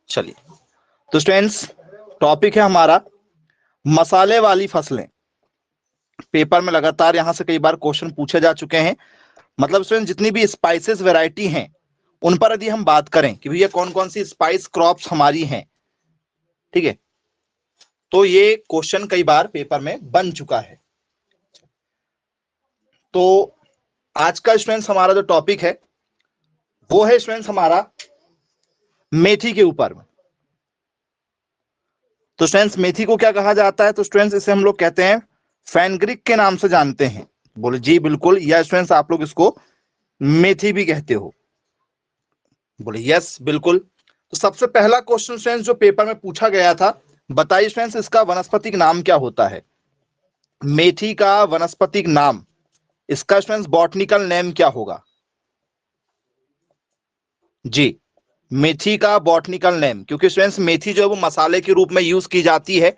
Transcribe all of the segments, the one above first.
चलिए, तो students topic है हमारा मसाले वाली फसलें। पेपर में लगातार यहां से कई बार क्वेश्चन पूछे जा चुके हैं। मतलब स्टूडेंट जितनी भी स्पाइसेस वैरायटी हैं उन पर यदि हम बात करें कि भैया कौन कौन सी स्पाइस क्रॉप्स हमारी हैं, ठीक है, तो ये क्वेश्चन कई बार पेपर में बन चुका है। तो आज का स्टूडेंट्स हमारा जो टॉपिक है वो है स्टूडेंट्स हमारा मेथी के ऊपर में। तो स्टूडेंट्स मेथी को क्या कहा जाता है? तो स्टूडेंट्स इसे हम लोग कहते हैं फेनग्रिक के नाम से जानते हैं। बोले जी बिल्कुल, या स्टूडेंट्स आप लोग इसको मेथी भी कहते हो? बोले यस बिल्कुल। तो सबसे पहला क्वेश्चन स्टूडेंट्स जो पेपर में पूछा गया था, बताइए स्टूडेंट्स इसका वानस्पतिक नाम क्या होता है? मेथी का वानस्पतिक नाम, इसका स्टूडेंट्स बॉटनिकल नेम क्या होगा? जी, मेथी का बॉटनिकल नेम, क्योंकि स्टूडेंट्स मेथी जो है वो मसाले के रूप में यूज की जाती है।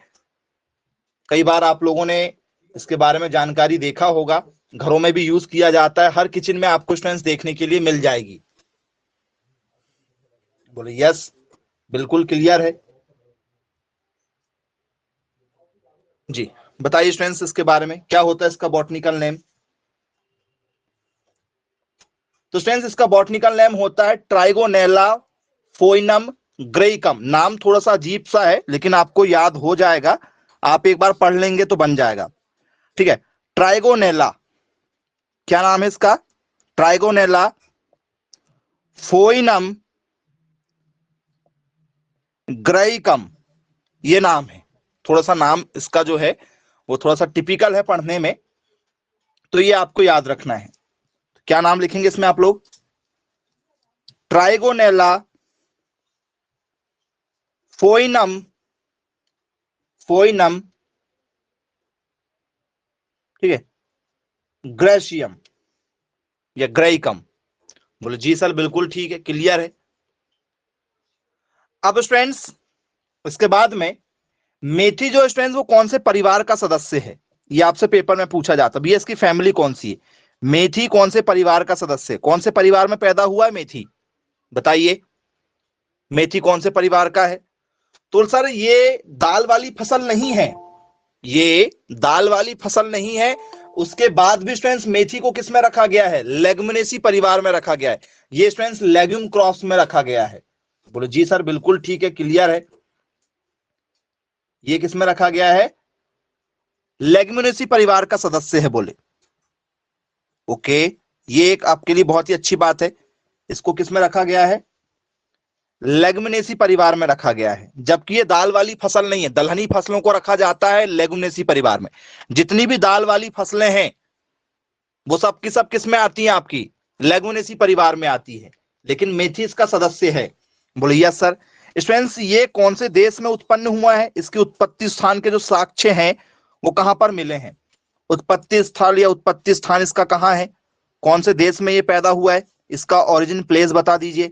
कई बार आप लोगों ने इसके बारे में जानकारी देखा होगा, घरों में भी यूज किया जाता है, हर किचन में आपको स्टूडेंट्स देखने के लिए मिल जाएगी। बोले यस बिल्कुल क्लियर है जी। बताइए स्टूडेंट्स इसके बारे में क्या होता है इसका बॉटनिकल नेम? तो स्टूडेंट्स इसका बॉटनिकल नेम होता है ट्राइगोनेला फोइनम ग्रेइकम। नाम थोड़ा सा अजीब सा है लेकिन आपको याद हो जाएगा, आप एक बार पढ़ लेंगे तो बन जाएगा, ठीक है। ट्राइगोनेला, क्या नाम है इसका? ट्राइगोनेला फोइनम ग्रेइकम, ये नाम है। थोड़ा सा नाम इसका जो है वो थोड़ा सा टिपिकल है पढ़ने में, तो ये आपको याद रखना है। क्या नाम लिखेंगे इसमें आप लोग? ट्राइगोनेला फोइनम, फोइनम, ठीक है, ग्रेशियम या ग्रेइकम। बोले जी सर बिल्कुल ठीक है, क्लियर है। अब स्टूडेंट्स इसके बाद में मेथी जो स्टूडेंट्स वो कौन से परिवार का सदस्य है, ये आपसे पेपर में पूछा जाता है। भैया इसकी फैमिली कौन सी है? मेथी कौन से परिवार का सदस्य है? कौन से परिवार में पैदा हुआ है मेथी? बताइए मेथी कौन से परिवार का है? तो सर ये दाल वाली फसल नहीं है, ये दाल वाली फसल नहीं है। उसके बाद भी स्टूडेंट्स मेथी को किस में रखा गया है? लेगुमिनेसी परिवार में रखा गया है। ये स्टूडेंट्स लेग्यूम क्रॉप्स में रखा गया है। बोलो जी सर बिल्कुल ठीक है, क्लियर है। ये किस में रखा गया है? लेग्युमिनेसी परिवार का सदस्य है। बोले ओके, ये एक आपके लिए बहुत ही अच्छी बात है। इसको किस में रखा गया है? लेग्युमिनेसी परिवार में रखा गया है। जबकि ये दाल वाली फसल नहीं है, दलहनी फसलों को रखा जाता है लेग्युमिनेसी परिवार में। जितनी भी दाल वाली फसलें हैं वो सब की सब किस में आती हैं? आपकी लेग्युमिनेसी परिवार में आती है, लेकिन मेथी इसका सदस्य है। बोले यस सर। स्टूडेंट्स ये कौन से देश में उत्पन्न हुआ है? इसकी उत्पत्ति स्थान के जो साक्ष्य हैं वो कहां पर मिले हैं? उत्पत्ति स्थल या उत्पत्ति स्थान इसका कहां है? कौन से देश में ये पैदा हुआ है? इसका ओरिजिन प्लेस बता दीजिए,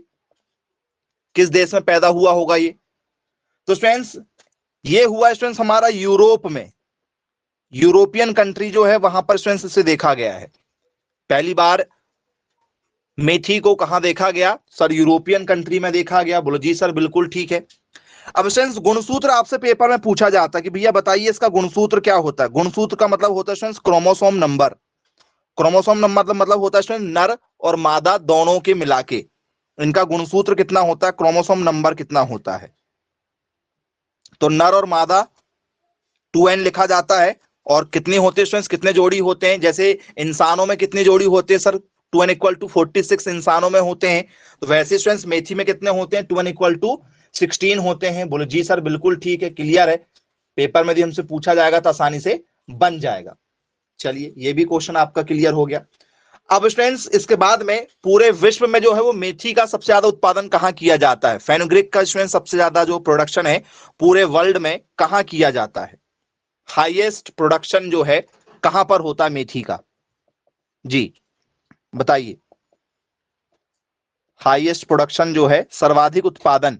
किस देश में पैदा हुआ होगा ये? तो स्टूडेंट्स ये हुआ स्टूडेंट्स हमारा यूरोप में, यूरोपियन कंट्री जो है वहां पर स्टूडेंट्स इसे देखा गया है। पहली बार मेथी को कहां देखा गया? सर यूरोपियन कंट्री में देखा गया। बोलो जी सर बिल्कुल ठीक है। अब स्टूडेंट्स गुणसूत्र आपसे पेपर में पूछा जाता है कि भैया बताइए इसका गुणसूत्र क्या होता है? गुणसूत्र का मतलब होता है students chromosome number. Chromosome number मतलब होता है स्टूडेंट नर और मादा दोनों के मिला के इनका गुणसूत्र कितना होता है, क्रोमोसोम नंबर कितना होता है। तो नर और मादा 2n लिखा जाता है। और कितने होते हैं स्टूडेंट्स, कितने जोड़ी होते हैं? जैसे इंसानों में कितनी जोड़ी होते हैं सर? 2n इक्वल टू 46 इंसानों में होते हैं। तो वैसे स्टूडेंट्स मेथी में कितने होते हैं? 2n इक्वल टू 16 होते हैं। बोलो जी सर बिल्कुल ठीक है, क्लियर है। पेपर में भी हमसे पूछा जाएगा तो आसानी से बन जाएगा। चलिए ये भी क्वेश्चन आपका क्लियर हो गया। अब स्टूडेंट्स इसके बाद में पूरे विश्व में जो है वो मेथी का सबसे ज्यादा उत्पादन कहां किया जाता है? फेनुग्रीक का स्टूडेंट सबसे ज्यादा जो प्रोडक्शन है पूरे वर्ल्ड में कहां किया जाता है? हाईएस्ट प्रोडक्शन जो है कहां पर होता है मेथी का? जी बताइए। हाईएस्ट प्रोडक्शन जो है, सर्वाधिक उत्पादन,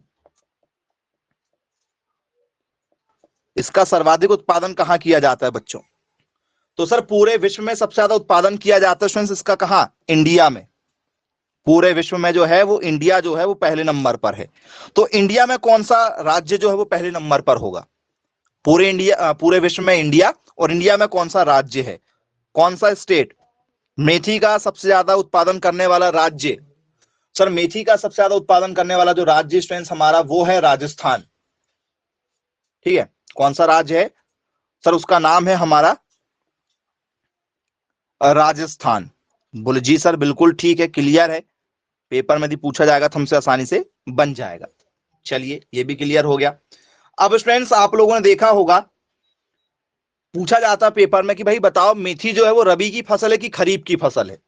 इसका सर्वाधिक उत्पादन कहां किया जाता है बच्चों? तो सर पूरे विश्व में सबसे ज्यादा उत्पादन किया जाता है स्टूडेंट्स इसका कहां? इंडिया में। पूरे विश्व में जो है वो इंडिया जो है वो पहले नंबर पर है। तो इंडिया में कौन सा राज्य जो है वो पहले नंबर पर होगा? पूरे विश्व में इंडिया, और इंडिया में कौन सा राज्य है, कौन सा स्टेट मेथी का सबसे ज्यादा उत्पादन करने वाला राज्य? सर मेथी का सबसे ज्यादा उत्पादन करने वाला जो राज्य स्टूडेंट्स हमारा वो है राजस्थान। ठीक है, कौन सा राज्य है सर? उसका नाम है हमारा राजस्थान। बोले जी सर बिल्कुल ठीक है, क्लियर है, पेपर में यदि पूछा जाएगा तो हमसे आसानी से बन जाएगा। चलिए ये भी क्लियर हो गया। अब स्टूडेंट्स आप लोगों ने देखा होगा पूछा जाता पेपर में कि भाई बताओ मेथी जो है वो रबी की फसल है कि खरीफ की फसल है?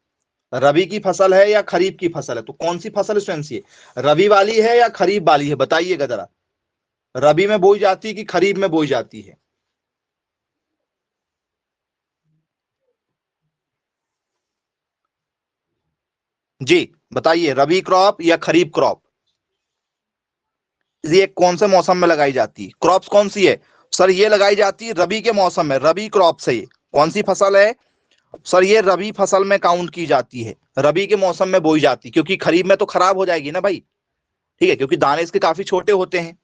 रबी की फसल है या खरीफ की फसल है? तो कौन सी फसल स्टूडेंट्स ये रबी वाली है या खरीफ वाली है, बताइएगा जरा। रबी में बोई जाती है कि खरीफ में बोई जाती है? जी बताइए, रबी क्रॉप या खरीफ क्रॉप? ये कौन से मौसम में लगाई जाती है? क्रॉप्स कौन सी है सर? ये लगाई जाती है रबी के मौसम में, रबी क्रॉप से। ये कौन सी फसल है सर? ये रबी फसल में काउंट की जाती है, रबी के मौसम में बोई जाती है, क्योंकि खरीफ में तो खराब हो जाएगी ना भाई। ठीक है, क्योंकि दाने इसके काफी छोटे होते हैं।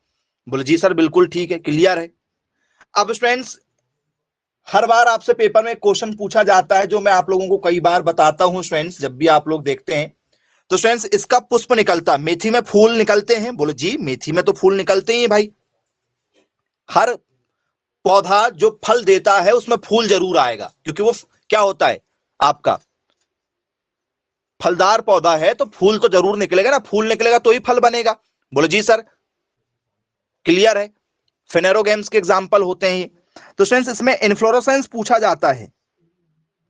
बोले जी सर बिल्कुल ठीक है, क्लियर है। अब स्टूडेंट्स हर बार आपसे पेपर में क्वेश्चन पूछा जाता है जो मैं आप लोगों को कई बार बताता हूं स्टूडेंट्स, जब भी आप लोग देखते हैं तो स्टूडेंट्स इसका पुष्प निकलता, मेथी में फूल निकलते हैं? बोले जी मेथी में तो फूल निकलते ही भाई। हर पौधा जो फल देता है उसमें फूल जरूर आएगा, क्योंकि वो क्या होता है आपका फलदार पौधा है, तो फूल तो जरूर निकलेगा ना, फूल निकलेगा तो ही फल बनेगा। बोले जी सर क्लियर है। फेनेरोगेम्स के एग्जाम्पल होते हैं। तो स्टूडेंट्स इसमें इन्फ्लोरोसेंस पूछा जाता है।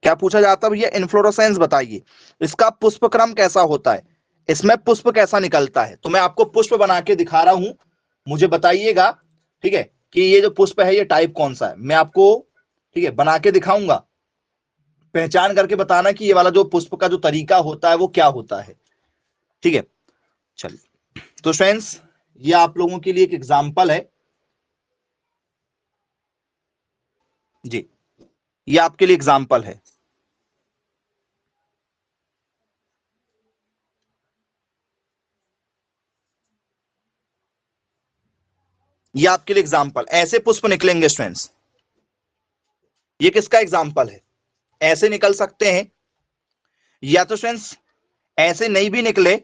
क्या पूछा जाता है भैया? इन्फ्लोरोसेंस बताइए, इसका पुष्प क्रम कैसा होता है, इसमें पुष्प कैसा निकलता है? तो मैं आपको पुष्प बना के दिखा रहा हूं, मुझे बताइएगा ठीक है कि ये जो पुष्प है ये टाइप कौन सा है। मैं आपको ठीक है बना के दिखाऊंगा, पहचान करके बताना कि ये वाला जो पुष्प का जो तरीका होता है वो क्या होता है। ठीक है, चलिए। तो फ्रेंड्स ये आप लोगों के लिए एक एग्जाम्पल है जी, ये आपके लिए एग्जाम्पल है। ये आपके लिए एग्जाम्पल, ऐसे पुष्प निकलेंगे स्टूडेंट्स। ये किसका एग्जाम्पल है? ऐसे निकल सकते हैं, या तो स्टूडेंट्स ऐसे नहीं भी निकले।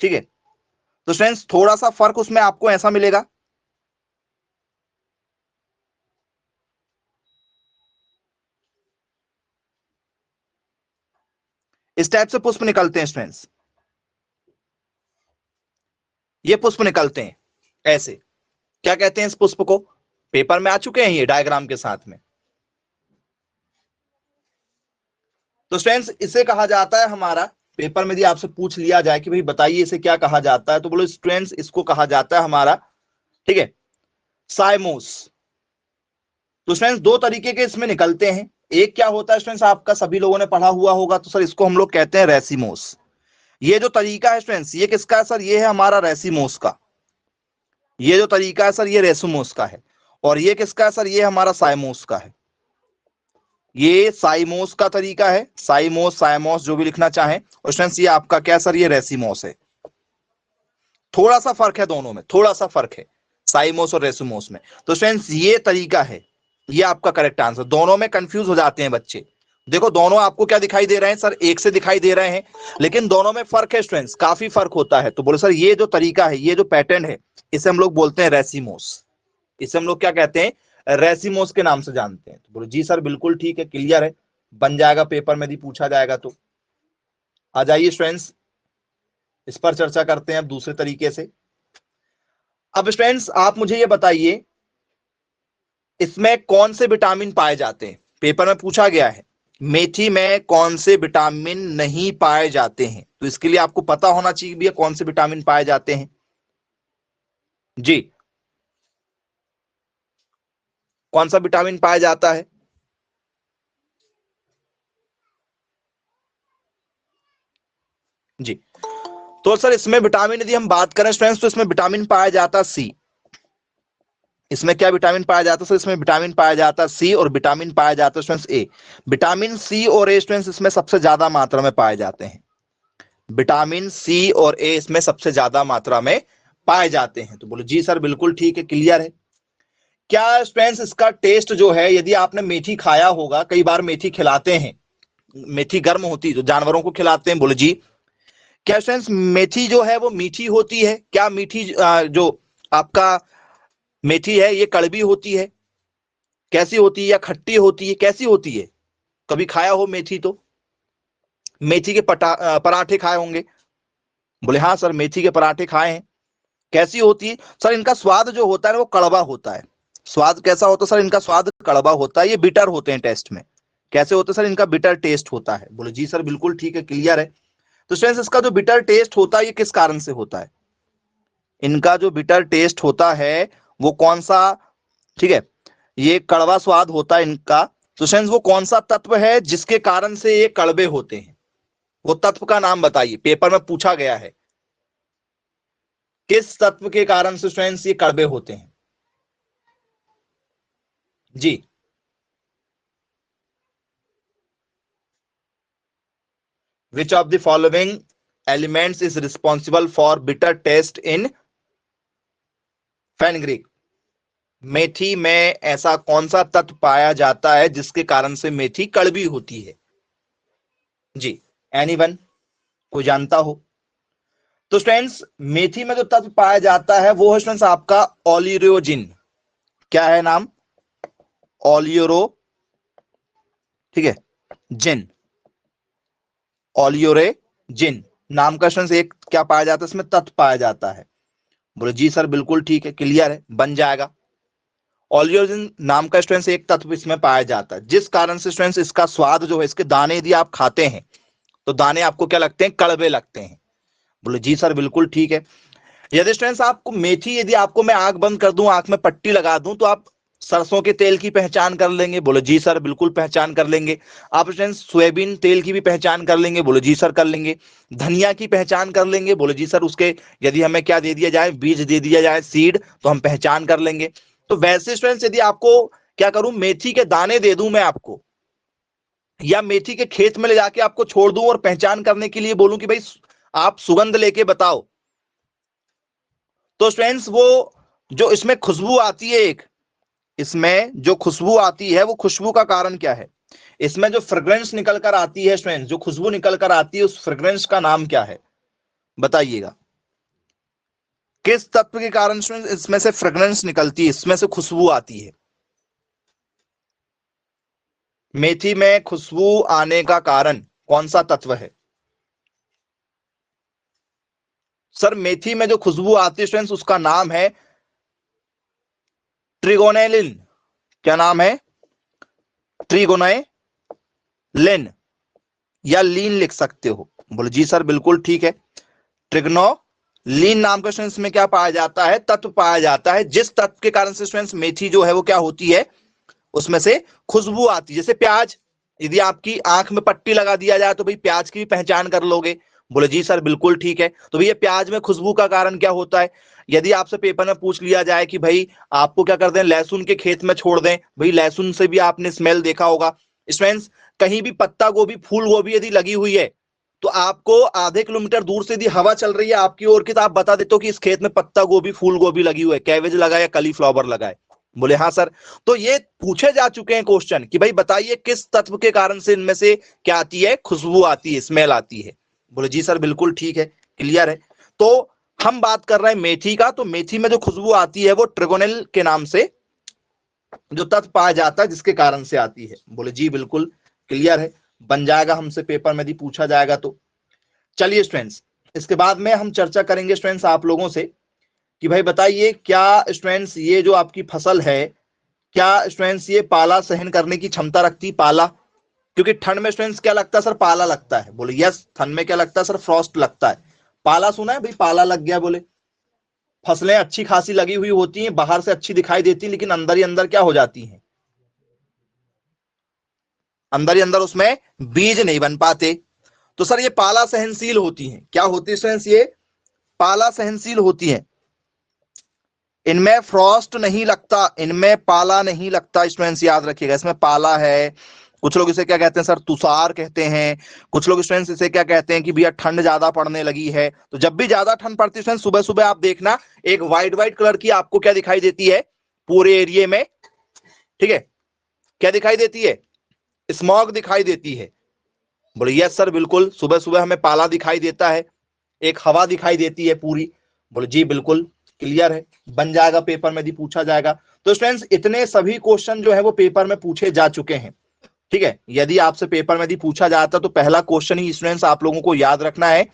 ठीक है, तो स्टूडेंट्स थोड़ा सा फर्क उसमें आपको ऐसा मिलेगा, इस टाइप से पुष्प निकलते हैं स्टूडेंट्स, ये पुष्प निकलते हैं ऐसे। क्या कहते हैं इस पुष्प को? पेपर में आ चुके हैं ये डायग्राम के साथ में। तो स्टूडेंट्स इसे कहा जाता है हमारा, पेपर में यदि आपसे पूछ लिया जाए कि भाई बताइए इसे क्या कहा जाता है, तो बोलो स्टूडेंट्स इसको कहा जाता है हमारा ठीक है साइमोस। तो स्टूडेंट्स दो तरीके के इसमें निकलते हैं, एक क्या होता है स्टूडेंट्स आपका सभी लोगों ने पढ़ा हुआ होगा, तो सर इसको हम लोग कहते हैं रेसिमोस। ये जो तरीका है स्टूडेंट्स ये किसका है सर? ये है हमारा रेसिमोस का। ये जो तरीका है सर ये रेसिमोस का है। और ये किसका है सर? ये हमारा साइमोस का है। ये साइमोस का तरीका है, साइमोस साइमोस जो भी लिखना चाहें। और स्टूडेंट्स ये आपका क्या सर? ये रेसिमोस है। थोड़ा सा फर्क है दोनों में, थोड़ा सा फर्क है साइमोस और रेसिमोस में। तो स्टूडेंट्स ये तरीका है, ये आपका करेक्ट आंसर। दोनों में कंफ्यूज हो जाते हैं बच्चे। देखो दोनों आपको क्या दिखाई दे रहे हैं सर? एक से दिखाई दे रहे हैं, लेकिन दोनों में फर्क है स्टूडेंट्स, काफी फर्क होता है। तो बोले सर ये जो तरीका है, ये जो पैटर्न है, इसे हम लोग बोलते हैं रेसिमोस। इसे हम लोग क्या कहते हैं? रेसिमोस के नाम से जानते हैं। तो बोले जी सर बिल्कुल ठीक है, क्लियर है, बन जाएगा पेपर में यदि पूछा जाएगा तो। आ जाइए स्टूडेंट्स इस पर चर्चा करते हैं अब दूसरे तरीके से। अब स्टूडेंट्स आप मुझे ये बताइए इसमें कौन से विटामिन पाए जाते हैं? पेपर में पूछा गया है मेथी में कौन से विटामिन नहीं पाए जाते हैं, तो इसके लिए आपको पता होना चाहिए भैया कौन से विटामिन पाए जाते हैं। जी कौन सा विटामिन पाया जाता है? जी तो सर इसमें विटामिन यदि हम बात करें स्टूडेंट्स तो इसमें विटामिन पाया जाता है सी। इसमें क्या विटामिन पाया जाता है सर? इसमें विटामिन पाया जाता है सी, और विटामिन पाया जाता है स्टूडेंट्स ए। विटामिन सी और ए स्टूडेंट्स इसमें सबसे ज्यादा मात्रा में पाए जाते हैं। विटामिन सी और ए इसमें सबसे ज्यादा मात्रा में पाए जाते हैं। तो बोलो जी सर बिल्कुल ठीक है, क्लियर है। क्या स्टूडेंट्स इसका टेस्ट जो है, यदि आपने मेथी खाया होगा, कई बार मेथी खिलाते हैं, मेथी गर्म होती है तो जानवरों को खिलाते हैं, बोलो जी। क्या स्टूडेंट्स मेथी जो है वो मीठी होती है? क्या मीठी जो आपका मेथी है ये कड़वी होती है, कैसी होती है, या खट्टी होती है, कैसी होती है? कभी खाया हो मेथी तो? मेथी के पराठे खाए होंगे? बोले हाँ सर मेथी के पराठे खाए हैं। कैसी होती है सर? इनका स्वाद जो होता है वो कड़वा होता है। स्वाद कैसा होता है सर? इनका स्वाद कड़वा होता है, ये बिटर होते हैं टेस्ट में। कैसे होते हैं सर? इनका बिटर टेस्ट होता है। बोले जी सर बिल्कुल ठीक है, क्लियर है। तो स्टूडेंट्स इसका जो बिटर टेस्ट होता है ये किस कारण से होता है? इनका जो बिटर टेस्ट होता है वो कौन सा, ठीक है, ये कड़वा स्वाद होता है इनका। तो स्टूडेंट्स वो कौन सा तत्व है जिसके कारण से ये कड़वे होते हैं? वो तत्व का नाम बताइए, पेपर में पूछा गया है। किस तत्व के कारण से स्टूडेंट्स ये कड़वे होते हैं? जी which of the following elements is responsible for bitter taste in fenugreek? मेथी में ऐसा कौन सा तत्व पाया जाता है जिसके कारण से मेथी कड़वी होती है? जी एनीवन, कोई जानता हो? तो स्टूडेंट्स मेथी में जो तत्व पाया जाता है वो है स्टूडेंट्स आपका ओलियोजिन। क्या है नाम? ओलियोरो, ठीक है, जिन, ओलियोरे जिन नाम का स्टूडेंट्स एक क्या पाया जाता है, इसमें तत्व पाया जाता है। बोले जी सर बिल्कुल ठीक है, क्लियर है, बन जाएगा। ओलियोजिन नाम का स्टूडेंट्स एक तत्व इसमें पाया जाता है जिस कारण से स्टूडेंट्स इसका स्वाद जो है, इसके दाने यदि आप खाते हैं तो दाने आपको क्या लगते हैं? कड़वे लगते हैं। बोले जी सर बिल्कुल ठीक है। यदि स्टूडेंट्स आपको मेथी, यदि आपको मैं आंख बंद कर दूं, आंख में पट्टी लगा दूं, तो आप सरसों के तेल की पहचान कर लेंगे? बोले जी सर बिल्कुल पहचान कर लेंगे। आप स्टूडेंट्स सोयाबीन तेल की भी पहचान कर लेंगे? बोले जी सर कर लेंगे। धनिया की पहचान कर लेंगे? बोले जी सर उसके यदि हमें क्या दे दिया जाए, बीज दे दिया जाए, सीड, तो हम पहचान कर लेंगे। तो वैसे स्टूडेंट्स यदि आपको क्या करूं, मेथी के दाने दे दूं मैं आपको, या मेथी के खेत में ले जाके आपको छोड़ दूं और पहचान करने के लिए बोलूं कि भाई आप सुगंध लेके बताओ, तो स्टूडेंट्स वो जो इसमें खुशबू आती है, एक इसमें जो खुशबू आती है वो खुशबू का कारण क्या है? इसमें जो फ्रेग्रेंस निकल कर आती है स्टूडेंट्स, जो खुशबू निकल कर आती है, उस फ्रेग्रेंस का नाम क्या है? बताइएगा। किस तत्व के कारण स्टूडेंट्स इसमें से फ्रेग्रेंस निकलती है, इसमें से खुशबू आती है? मेथी में खुशबू आने का कारण कौन सा तत्व है? सर मेथी में जो खुशबू आती है स्टूडेंट्स उसका नाम है ट्रिगोनेलिन। क्या नाम है? ट्रिगोनेलिन, या लीन लिख सकते हो। बोले जी सर बिल्कुल ठीक है। ट्रिग्नोलीन नाम का स्टूडेंट्स में क्या पाया जाता है? तत्व पाया जाता है जिस तत्व के कारण से स्टूडेंट्स मेथी जो है वो क्या होती है, उसमें से खुशबू आती है। जैसे प्याज, यदि आपकी आंख में पट्टी लगा दिया जाए तो भाई प्याज की भी पहचान कर लोगे? बोले जी सर बिल्कुल ठीक है। तो भैया प्याज में खुशबू का कारण क्या होता है? यदि आपसे पेपर में पूछ लिया जाए कि भाई आपको क्या कर दें, लहसुन के खेत में छोड़ दें, भाई लहसुन से भी आपने स्मेल देखा होगा। स्टूडेंट्स कहीं भी पत्ता गोभी, फूल गोभी यदि लगी हुई है तो आपको आधे किलोमीटर दूर से यदि हवा चल रही है आपकी ओर की, तो आप बता देते हो कि इस खेत में पत्ता गोभी, फूल गोभी लगी हुई है, कैबेज लगा है या कलीफ्लावर लगा है? बोले हाँ सर। तो ये पूछे जा चुके हैं क्वेश्चन कि भाई बताइए किस तत्व के कारण से इनमें से क्या आती है? खुशबू आती है, स्मेल आती है। बोले जी सर बिल्कुल ठीक है, क्लियर है। तो हम बात कर रहे हैं मेथी का, तो मेथी में जो खुशबू आती है वो ट्रिगोनेल के नाम से जो तत्व पाया जाता है जिसके कारण से आती है। बोले जी बिल्कुल क्लियर है, बन जाएगा हमसे पेपर में यदि पूछा जाएगा तो। चलिए स्टूडेंट्स, इसके बाद में हम चर्चा करेंगे स्टूडेंट्स आप लोगों से कि भाई बताइए क्या स्टूडेंट्स ये जो आपकी फसल है, क्या स्टूडेंट्स ये पाला सहन करने की क्षमता रखती? पाला, क्योंकि ठंड में स्टूडेंट्स क्या लगता है सर? पाला लगता है। बोले यस, ठंड में क्या लगता है सर? फ्रॉस्ट लगता है। पाला सुना है भाई? पाला लग गया। बोले फसलें अच्छी खासी लगी हुई होती हैं, बाहर से अच्छी दिखाई देती हैं, लेकिन अंदर ही अंदर क्या हो जाती हैं? अंदर ही अंदर उसमें बीज नहीं बन पाते। तो सर ये पाला सहनशील होती हैं। क्या होती है स्टूडेंट्स? ये पाला सहनशील होती हैं, इनमें फ्रॉस्ट नहीं लगता, इनमें पाला नहीं लगता। स्टूडेंट्स याद रखिएगा, इसमें पाला है, कुछ लोग इसे क्या कहते हैं सर, तुषार कहते हैं। कुछ लोग स्टूडेंट्स इसे क्या कहते हैं कि भैया ठंड ज्यादा पड़ने लगी है। तो जब भी ज्यादा ठंड पड़ती है स्टूडेंट्स, सुबह सुबह आप देखना एक व्हाइट व्हाइट कलर की आपको क्या दिखाई देती है पूरे एरिया में, ठीक है, क्या दिखाई देती है, स्मॉग दिखाई देती है। बोले यस सर बिल्कुल, सुबह सुबह हमें पाला दिखाई देता है, एक हवा दिखाई देती है पूरी। बोले जी बिल्कुल, क्लियर है, बन जाएगा, पेपर में भी पूछा जाएगा। तो स्टूडेंट्स इतने सभी क्वेश्चन जो है वो पेपर में पूछे जा चुके हैं, ठीक है। यदि आपसे पेपर में भी पूछा जाता तो पहला क्वेश्चन ही स्टूडेंट्स आप लोगों को याद रखना है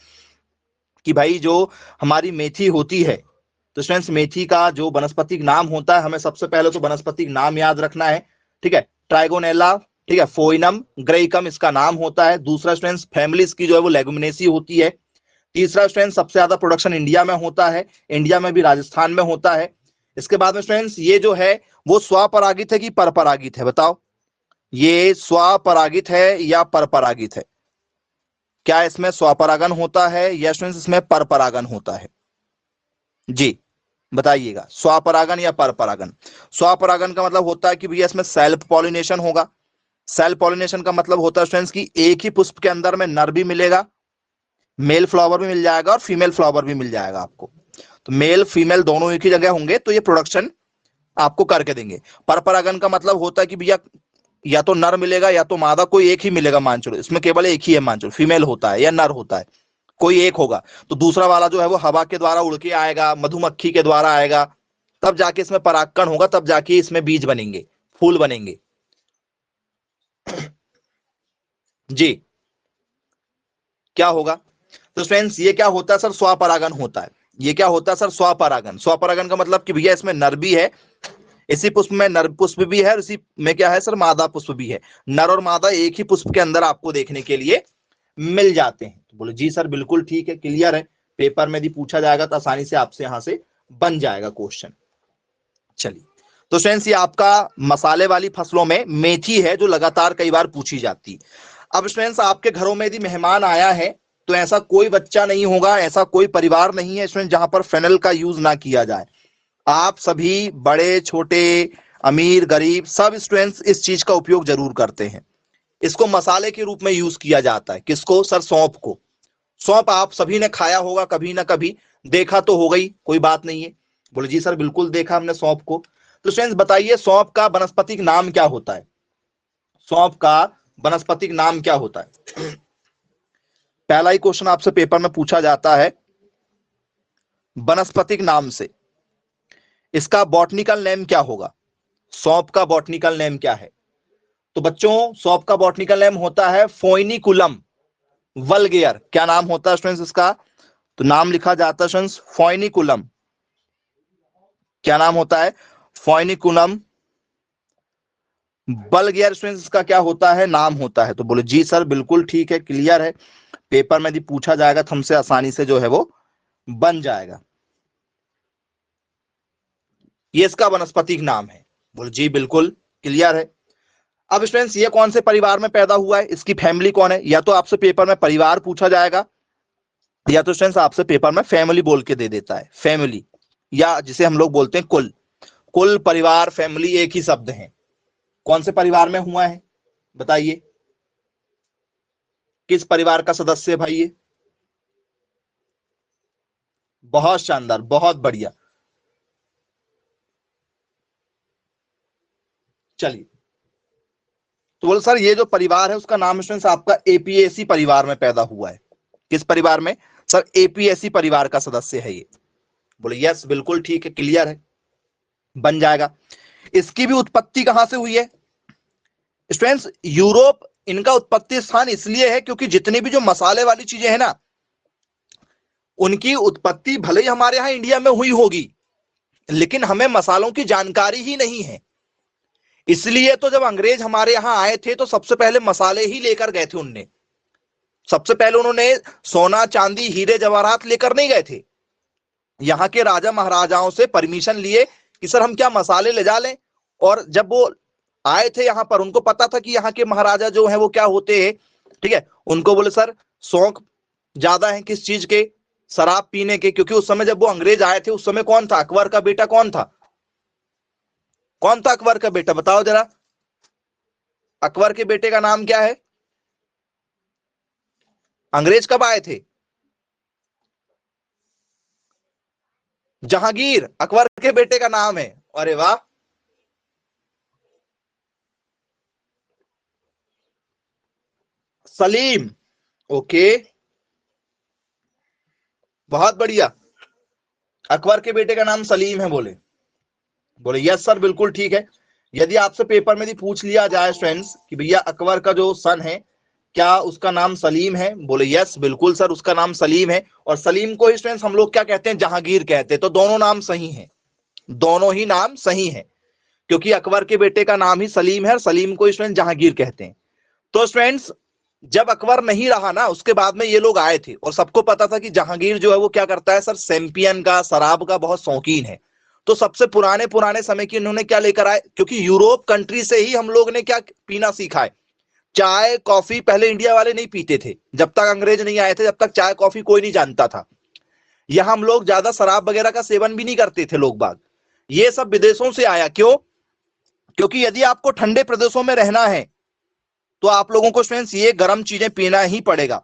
कि भाई जो हमारी मेथी होती है, तो स्टूडेंट्स मेथी का जो वनस्पतिक नाम होता है, हमें सबसे पहले तो वनस्पतिक नाम याद रखना है, ठीक है। ट्राइगोनेला, ठीक है, फोइनम ग्रेइकम इसका नाम होता है। दूसरा स्टूडेंट्स फैमिली इसकी जो है वो लेगुमिनेसी होती है। तीसरा स्टूडेंट्स सबसे ज्यादा प्रोडक्शन इंडिया में होता है, इंडिया में भी राजस्थान में होता है। इसके बाद में स्टूडेंट्स ये जो है वो स्वपरागित है कि परपरागित है, बताओ, ये स्वपरागित है या परपरागित है? क्या इसमें स्वपरागन होता है या स्टूडेंट्स इसमें परपरागन होता है? जी बताइएगा, स्वपरागन या परपरागन? स्वपरागन का मतलब होता है कि भैया इसमें सेल्फ पॉलिनेशन होगा। सेल्फ पॉलिनेशन का मतलब होता है स्टूडेंट्स कि एक ही पुष्प के अंदर में नर भी मिलेगा, मेल फ्लावर भी मिल जाएगा और फीमेल फ्लावर भी मिल जाएगा आपको। तो मेल फीमेल दोनों एक ही जगह होंगे तो ये प्रोडक्शन आपको करके देंगे। परपरागन का मतलब होता है कि भैया या तो नर मिलेगा या तो मादा, कोई एक ही मिलेगा, मान चलो इसमें केवल एक ही है, मान चलो फीमेल होता है या नर होता है, कोई एक होगा। तो दूसरा वाला जो है वो हवा के द्वारा उड़ के आएगा, मधुमक्खी के द्वारा आएगा, तब जाके इसमें परागकण होगा, तब जाके इसमें बीज बनेंगे, फूल बनेंगे। जी क्या होगा? तो फ्रेंड्स ये क्या होता है सर, स्वपरागन होता है। ये क्या होता है सर, स्वपरागन। स्वपरागन का मतलब कि भैया इसमें नर भी है, इसी पुष्प में नर पुष्प भी है और इसी में क्या है सर, मादा पुष्प भी है। नर और मादा एक ही पुष्प के अंदर आपको देखने के लिए मिल जाते हैं। तो बोलो जी सर बिल्कुल ठीक है, क्लियर है, पेपर में भी पूछा जाएगा तो आसानी से आपसे यहां से बन जाएगा क्वेश्चन। चलिए, तो फ्रेंड्स ये आपका मसाले वाली फसलों में मेथी है जो लगातार कई बार पूछी जाती है। अब फ्रेंड्स आपके घरों में यदि मेहमान आया है तो ऐसा कोई बच्चा नहीं होगा, ऐसा कोई परिवार नहीं है इसमें जहां पर फेनल का यूज ना किया जाए। आप सभी बड़े छोटे अमीर गरीब सब स्टूडेंट्स इस चीज का उपयोग जरूर करते हैं। इसको मसाले के रूप में यूज किया जाता है। किसको सर? सौंफ को। सौंफ आप सभी ने खाया होगा कभी ना कभी, देखा तो हो गई, कोई बात नहीं है। बोले जी सर बिल्कुल देखा हमने सौंफ को। तो स्टूडेंट्स बताइए सौंफ का वनस्पतिक नाम क्या होता है? सौंफ का वनस्पतिक नाम क्या होता है? पहला ही क्वेश्चन आपसे पेपर में पूछा जाता है वनस्पतिक नाम से, इसका बॉटनिकल नेम क्या होगा? सौंफ का बॉटनिकल नेम क्या है? तो बच्चों सौंफ का बॉटनिकल नेम होता है फोइनिकुलम वल्गेयर। क्या नाम होता है स्टूडेंट्स इसका? तो नाम लिखा जाता है स्टूडेंट्स फोइनिकुलम। क्या नाम होता है? फोइनिकुलम वल्गेयर। स्टूडेंट्स इसका क्या होता है? नाम होता है। तो बोले जी सर बिल्कुल ठीक है, क्लियर है, पेपर में भी पूछा जाएगा तो हमसे आसानी से जो है वो बन जाएगा। ये इसका वनस्पतिक नाम है। बोले जी बिल्कुल क्लियर है। अब स्टूडेंट्स ये कौन से परिवार में पैदा हुआ है, इसकी फैमिली कौन है? या तो आपसे पेपर में परिवार पूछा जाएगा या तो स्टूडेंट्स आपसे पेपर में फैमिली बोल के दे देता है, फैमिली, या जिसे हम लोग बोलते हैं कुल। कुल, परिवार, फैमिली एक ही शब्द है। कौन से परिवार में हुआ है बताइए, किस परिवार का सदस्य है भाई ये? बहुत शानदार, बहुत बढ़िया। चलिए, तो बोल सर ये जो परिवार है उसका नाम स्टूडेंट्स आपका एपीएसी परिवार में पैदा हुआ है। किस परिवार में सर? एपीएसी परिवार का सदस्य है ये। बोले यस बिल्कुल ठीक है, क्लियर है, बन जाएगा। इसकी भी उत्पत्ति कहां से हुई है स्टूडेंट्स? यूरोप इनका उत्पत्ति स्थान इसलिए है क्योंकि जितनी भी जो मसाले वाली चीजें हैं ना, उनकी उत्पत्ति भले ही हमारे यहां इंडिया में हुई होगी लेकिन हमें मसालों की जानकारी ही नहीं है। इसलिए तो जब अंग्रेज हमारे यहां आए थे तो सबसे पहले मसाले ही लेकर गए थे। उनने सबसे पहले उन्होंने सोना चांदी हीरे जवाहरात लेकर नहीं गए थे। यहाँ के राजा महाराजाओं से परमिशन लिए कि सर हम क्या मसाले ले जा लें। और जब वो आए थे यहाँ पर, उनको पता था कि यहाँ के महाराजा जो है वो क्या होते हैं, ठीक है। उनको बोले सर शौक ज्यादा है किस चीज के? शराब पीने के। क्योंकि उस समय जब वो अंग्रेज आए थे उस समय कौन था? अकबर का बेटा कौन था? कौन था अकबर का बेटा? बताओ जरा। अकबर के बेटे का नाम क्या है? अंग्रेज कब आए थे? जहांगीर अकबर के बेटे का नाम है। अरे वाह, सलीम। ओके, बहुत बढ़िया। अकबर के बेटे का नाम सलीम है बोले। बोले यस सर, बिल्कुल ठीक है। यदि आपसे पेपर में भी पूछ लिया जाए स्टूडेंट्स कि भैया अकबर का जो सन है क्या उसका नाम सलीम है, बोले यस बिल्कुल सर उसका नाम सलीम है। और सलीम को ही स्टूडेंट्स हम लोग क्या कहते हैं? जहांगीर कहते हैं। तो दोनों नाम सही हैं, दोनों ही नाम सही हैं, क्योंकि अकबर के बेटे का नाम ही सलीम है और सलीम को स्टूडेंट जहांगीर कहते हैं। तो स्टूडेंट्स, जब अकबर नहीं रहा ना, उसके बाद में ये लोग आए थे और सबको पता था कि जहांगीर जो है वो क्या करता है सर, सैंपियन का, शराब का बहुत शौकीन है। तो सबसे पुराने पुराने समय की इन्होंने क्या लेकर आए, क्योंकि यूरोप कंट्री से ही हम लोग ने क्या पीना सीखा है, चाय कॉफी। पहले इंडिया वाले नहीं पीते थे, जब तक अंग्रेज नहीं आए थे, जब तक चाय कॉफी कोई नहीं जानता था। यहां हम लोग ज्यादा शराब वगैरह का सेवन भी नहीं करते थे लोग बाग। ये सब विदेशों से आया। क्यों? क्योंकि यदि आपको ठंडे प्रदेशों में रहना है तो आप लोगों को स्टूडेंट्स ये गर्म चीजें पीना ही पड़ेगा।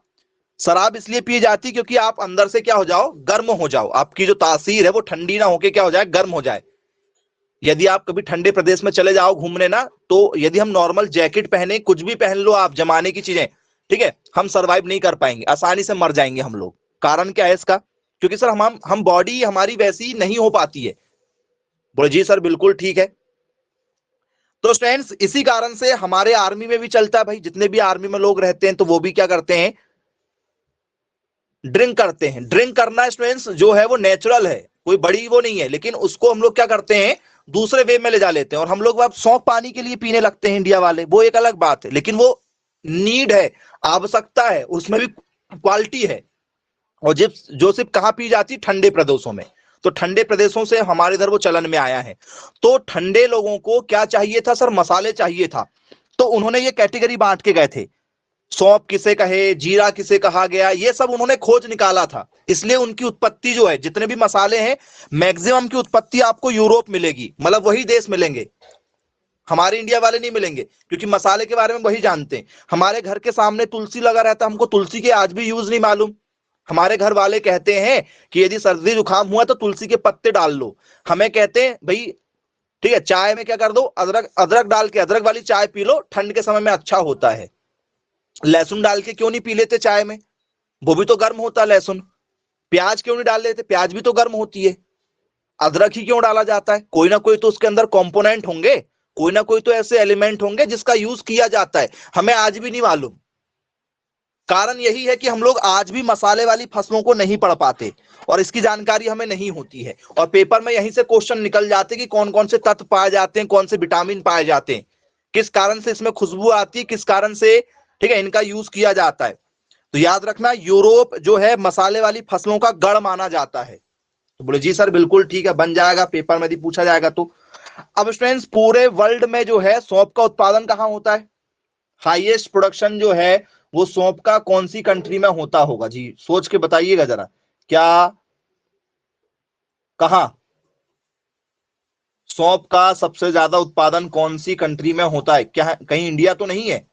शराब इसलिए पी जाती क्योंकि आप अंदर से क्या हो जाओ, गर्म हो जाओ, आपकी जो तासीर है वो ठंडी ना होके क्या हो जाए, गर्म हो जाए। यदि आप कभी ठंडे प्रदेश में चले जाओ घूमने ना, तो यदि हम नॉर्मल जैकेट पहने, कुछ भी पहन लो आप जमाने की चीजें, ठीक है, हम सरवाइव नहीं कर पाएंगे, आसानी से मर जाएंगे हम लोग। कारण क्या है इसका? क्योंकि सर हम बॉडी हमारी वैसी नहीं हो पाती है। बोले जी सर बिल्कुल ठीक है। तो स्टूडेंट्स, इसी कारण से हमारे आर्मी में भी चलता है भाई, जितने भी आर्मी में लोग रहते हैं तो वो भी क्या करते हैं, ड्रिंक करते हैं। ड्रिंक करना स्टूडेंट्स जो है वो नेचुरल है, कोई बड़ी वो नहीं है, लेकिन उसको हम लोग क्या करते हैं, दूसरे वे में ले जा लेते हैं। और हम लोग अब सौंफ पानी के लिए पीने लगते हैं इंडिया वाले, वो एक अलग बात है, लेकिन वो नीड है, आवश्यकता है, उसमें भी क्वालिटी है। और जब जो सिर्फ कहां पी जाती, ठंडे प्रदेशों में। तो ठंडे प्रदेशों से हमारे इधर वो चलन में आया है। तो ठंडे लोगों को क्या चाहिए था सर, मसाले चाहिए था। तो उन्होंने ये कैटेगरी बांट के गए थे, सौंफ किसे कहे, जीरा किसे कहा गया, ये सब उन्होंने खोज निकाला था। इसलिए उनकी उत्पत्ति जो है, जितने भी मसाले हैं, मैक्सिमम की उत्पत्ति आपको यूरोप मिलेगी, मतलब वही देश मिलेंगे, हमारे इंडिया वाले नहीं मिलेंगे, क्योंकि मसाले के बारे में वही जानते हैं। हमारे घर के सामने तुलसी लगा रहता, हमको तुलसी के आज भी यूज नहीं मालूम। हमारे घर वाले कहते हैं कि यदि सर्दी जुकाम हुआ तो तुलसी के पत्ते डाल लो। हमें कहते हैं भाई ठीक है, चाय में क्या कर दो, अदरक अदरक डाल के अदरक वाली चाय पी लो, ठंड के समय में अच्छा होता है। लहसुन डाल के क्यों नहीं पी लेते चाय में, वो भी तो गर्म होता है लहसुन। प्याज क्यों नहीं डाल लेते, प्याज भी तो गर्म होती है। अदरक ही क्यों डाला जाता है, कोई ना कोई तो उसके अंदर कंपोनेंट होंगे, कोई ना कोई तो ऐसे एलिमेंट होंगे जिसका यूज किया जाता है, हमें आज भी नहीं मालूम। कारण यही है कि हम लोग आज भी मसाले वाली फसलों को नहीं पढ़ पाते और इसकी जानकारी हमें नहीं होती है। और पेपर में यहीं से क्वेश्चन निकल जाते कि कौन कौन से तत्व पाए जाते हैं, कौन से विटामिन पाए जाते हैं, किस कारण से इसमें खुशबू आती है, किस कारण से ठीक है इनका यूज किया जाता है। तो याद रखना, यूरोप जो है मसाले वाली फसलों का गढ़ माना जाता है। तो बोले जी सर बिल्कुल ठीक है, बन जाएगा, पेपर में भी पूछा जाएगा। तो अब स्टूडेंट्स, पूरे वर्ल्ड में जो है सौंफ का उत्पादन कहां होता है, हाईएस्ट प्रोडक्शन जो है वो सौंफ का कौन सी कंट्री में होता होगा जी, सोच के बताइएगा जरा। क्या, कहां सौंफ का सबसे ज्यादा उत्पादन कौन सी कंट्री में होता है? क्या कहीं इंडिया तो नहीं है?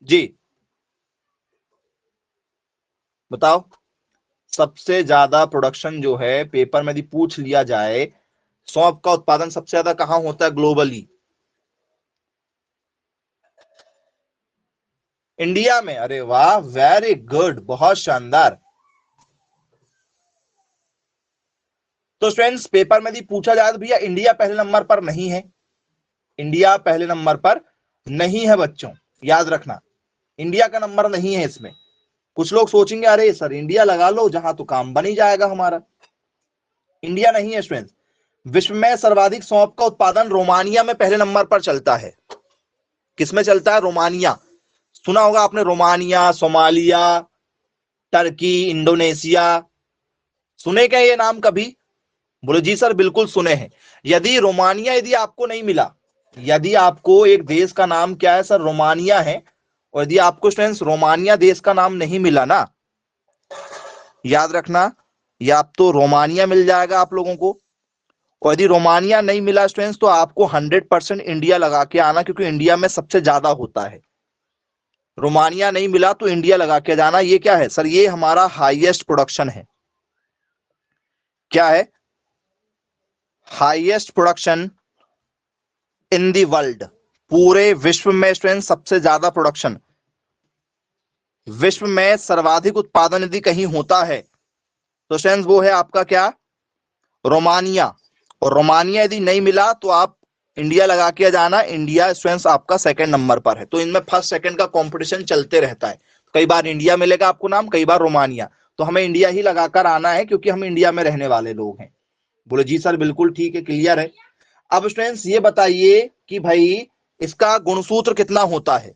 जी बताओ। सबसे ज्यादा प्रोडक्शन जो है, पेपर में यदि पूछ लिया जाए सौंफ का उत्पादन सबसे ज्यादा कहां होता है ग्लोबली? इंडिया में। अरे वाह, वेरी गुड, बहुत शानदार। तो स्टूडेंट्स, पेपर में यदि पूछा जाए तो भैया इंडिया पहले नंबर पर नहीं है, इंडिया पहले नंबर पर नहीं है बच्चों, याद रखना, इंडिया का नंबर नहीं है इसमें। कुछ लोग सोचेंगे अरे सर इंडिया लगा लो जहां तो काम बन ही जाएगा हमारा, इंडिया नहीं है स्टूडेंट्स। विश्व में सर्वाधिक सौंफ का उत्पादन रोमानिया में पहले नंबर पर चलता है। किसमें चलता है? रोमानिया। सुना होगा आपने, रोमानिया, सोमालिया, टर्की, इंडोनेशिया, सुने क्या ये नाम कभी? बोले जी सर बिल्कुल सुने हैं। यदि रोमानिया यदि आपको नहीं मिला, यदि आपको एक देश का नाम क्या है सर, रोमानिया है, और यदि आपको स्टूडेंट्स रोमानिया देश का नाम नहीं मिला ना, याद रखना, या आप तो रोमानिया मिल जाएगा आप लोगों को, और यदि रोमानिया नहीं मिला स्टूडेंट्स तो आपको 100% इंडिया लगा के आना, क्योंकि इंडिया में सबसे ज्यादा होता है। रोमानिया नहीं मिला तो इंडिया लगा के जाना। ये क्या है सर? ये हमारा हाईएस्ट प्रोडक्शन है। क्या है? Highest production in the world. पूरे विश्व में स्टूडेंट सबसे ज्यादा प्रोडक्शन, विश्व में सर्वाधिक उत्पादन यदि कहीं होता है तो स्टूडेंट वो है आपका क्या? रोमानिया। और रोमानिया यदि नहीं मिला तो आप इंडिया लगा के जाना। इंडिया स्टूडेंट्स आपका सेकंड नंबर पर है। तो इनमें फर्स्ट सेकंड का कंपटीशन चलते रहता है। कई बार इंडिया मिलेगा आपको नाम, कई बार रोमानिया। तो हमें इंडिया ही लगाकर आना है क्योंकि हम इंडिया में रहने वाले लोग हैं। बोले जी सर बिल्कुल ठीक है, क्लियर है। अब स्टूडेंट्स ये बताइए कि भाई इसका गुणसूत्र कितना होता है?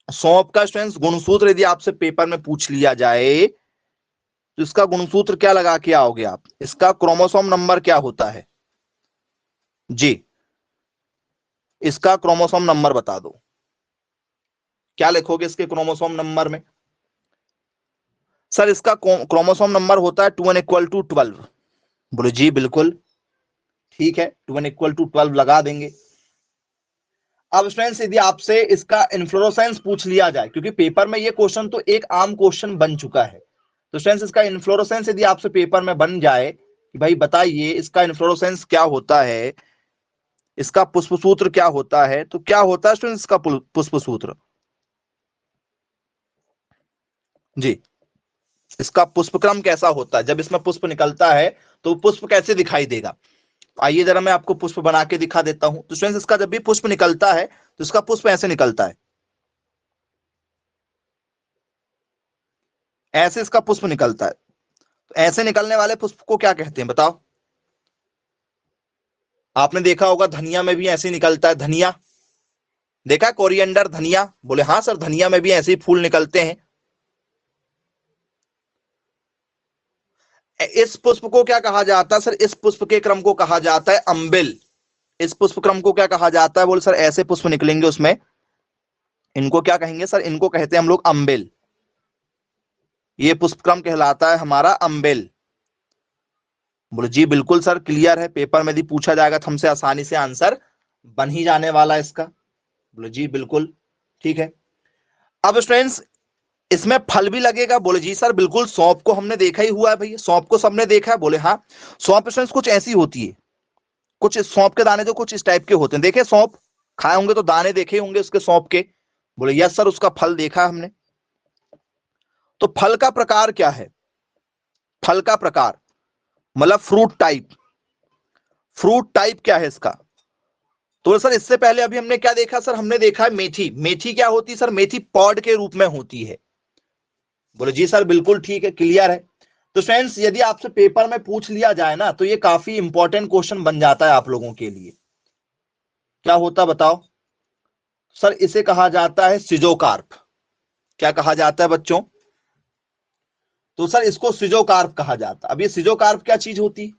सौंप का स्टूडेंट्स गुणसूत्र यदि आपसे पेपर में पूछ लिया जाए तो इसका गुणसूत्र क्या लगा के आओगे आप? इसका क्रोमोसोम नंबर क्या होता है जी? इसका क्रोमोसोम नंबर बता दो। क्या लिखोगे इसके क्रोमोसोम नंबर में? सर इसका क्रोमोसोम नंबर होता है 2n=12। बोले जी बिल्कुल ठीक है, 2n=12 लगा देंगे। अब स्टूडेंट्स यदि आपसे इसका इन्फ्लोरेसेंस पूछ लिया जाए, क्योंकि पेपर में ये क्वेश्चन तो एक आम क्वेश्चन बन चुका है, तो स्टूडेंट्स इसका इन्फ्लोरेसेंस यदि आपसे पेपर में बन जाए कि भाई बताइए इसका इन्फ्लोरेसेंस क्या होता है, इसका पुष्प सूत्र क्या होता है, तो क्या होता है स्टूडेंट्स इसका पुष्प सूत्र जी? इसका पुष्पक्रम कैसा होता है? जब इसमें पुष्प निकलता है तो पुष्प कैसे दिखाई देगा? आइए जरा मैं आपको पुष्प बना के दिखा देता हूं। तो स्टूडेंट्स इसका जब भी पुष्प निकलता है तो इसका पुष्प ऐसे निकलता है, ऐसे इसका पुष्प निकलता है। तो ऐसे निकलने वाले पुष्प को क्या कहते हैं बताओ? आपने देखा होगा धनिया में भी ऐसे निकलता है। धनिया देखा? कोरिएंडर धनिया। बोले हाँ सर धनिया में भी ऐसे ही फूल निकलते हैं। इस पुष्प को क्या कहा जाता है सर? इस पुष्प के क्रम को कहा जाता है अम्बिल। इस पुष्प क्रम को क्या कहा जाता है? बोले सर ऐसे पुष्प निकलेंगे उसमें, इनको क्या कहेंगे सर? इनको कहते हैं हम लोग अम्बिल। ये पुष्प क्रम कहलाता है हमारा अम्बिल। बोले जी बिल्कुल सर क्लियर है, पेपर में यदि पूछा जाएगा तो हमसे आसानी से आंसर बन ही जाने वाला है इसका। बोले जी बिल्कुल ठीक है। अब स्टूडेंट्स इसमें फल भी लगेगा। बोले जी सर बिल्कुल, सौंप को हमने देखा ही हुआ है भैया, सौंप को सबने देखा है। बोले हाँ, सौंप स्टूडेंट्स कुछ ऐसी होती है, कुछ सौंप के दाने जो कुछ इस टाइप के होते हैं। देखे सौंप खाए होंगे तो दाने देखे होंगे उसके सौंप के? बोले यस सर उसका फल देखा हमने। तो फल का प्रकार क्या है? फल का प्रकार मतलब फ्रूट टाइप। फ्रूट टाइप क्या है इसका? तो सर इससे पहले अभी हमने क्या देखा सर? हमने देखा है मेथी। मेथी क्या होती है सर? मेथी पॉड के रूप में होती है। बोले जी सर बिल्कुल ठीक है, क्लियर है। तो फ्रेंड्स यदि आपसे पेपर में पूछ लिया जाए ना तो ये काफी इंपॉर्टेंट क्वेश्चन बन जाता है आप लोगों के लिए। क्या होता बताओ? सर इसे कहा जाता है सिजोकार्प। क्या कहा जाता है बच्चों? तो सर इसको सिजोकार्प कहा जाता है। अब ये सिजोकार्प क्या चीज होती है?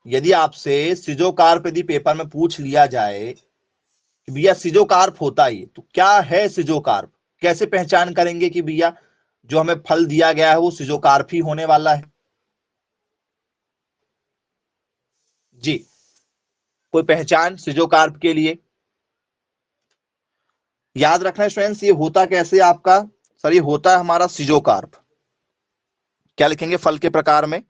यदि आपसे सिजोकार्प यदि पेपर में पूछ लिया जाए कि भैया सिजोकार्प होता है तो क्या है सिजोकार्प, कैसे पहचान करेंगे कि भैया जो हमें फल दिया गया है वो सिजोकार्प ही होने वाला है? जी कोई पहचान सिजोकार्प के लिए? याद रखना स्टूडेंट्स, ये होता कैसे आपका? सर ये होता है हमारा सिजोकार्प। क्या लिखेंगे फल के प्रकार में?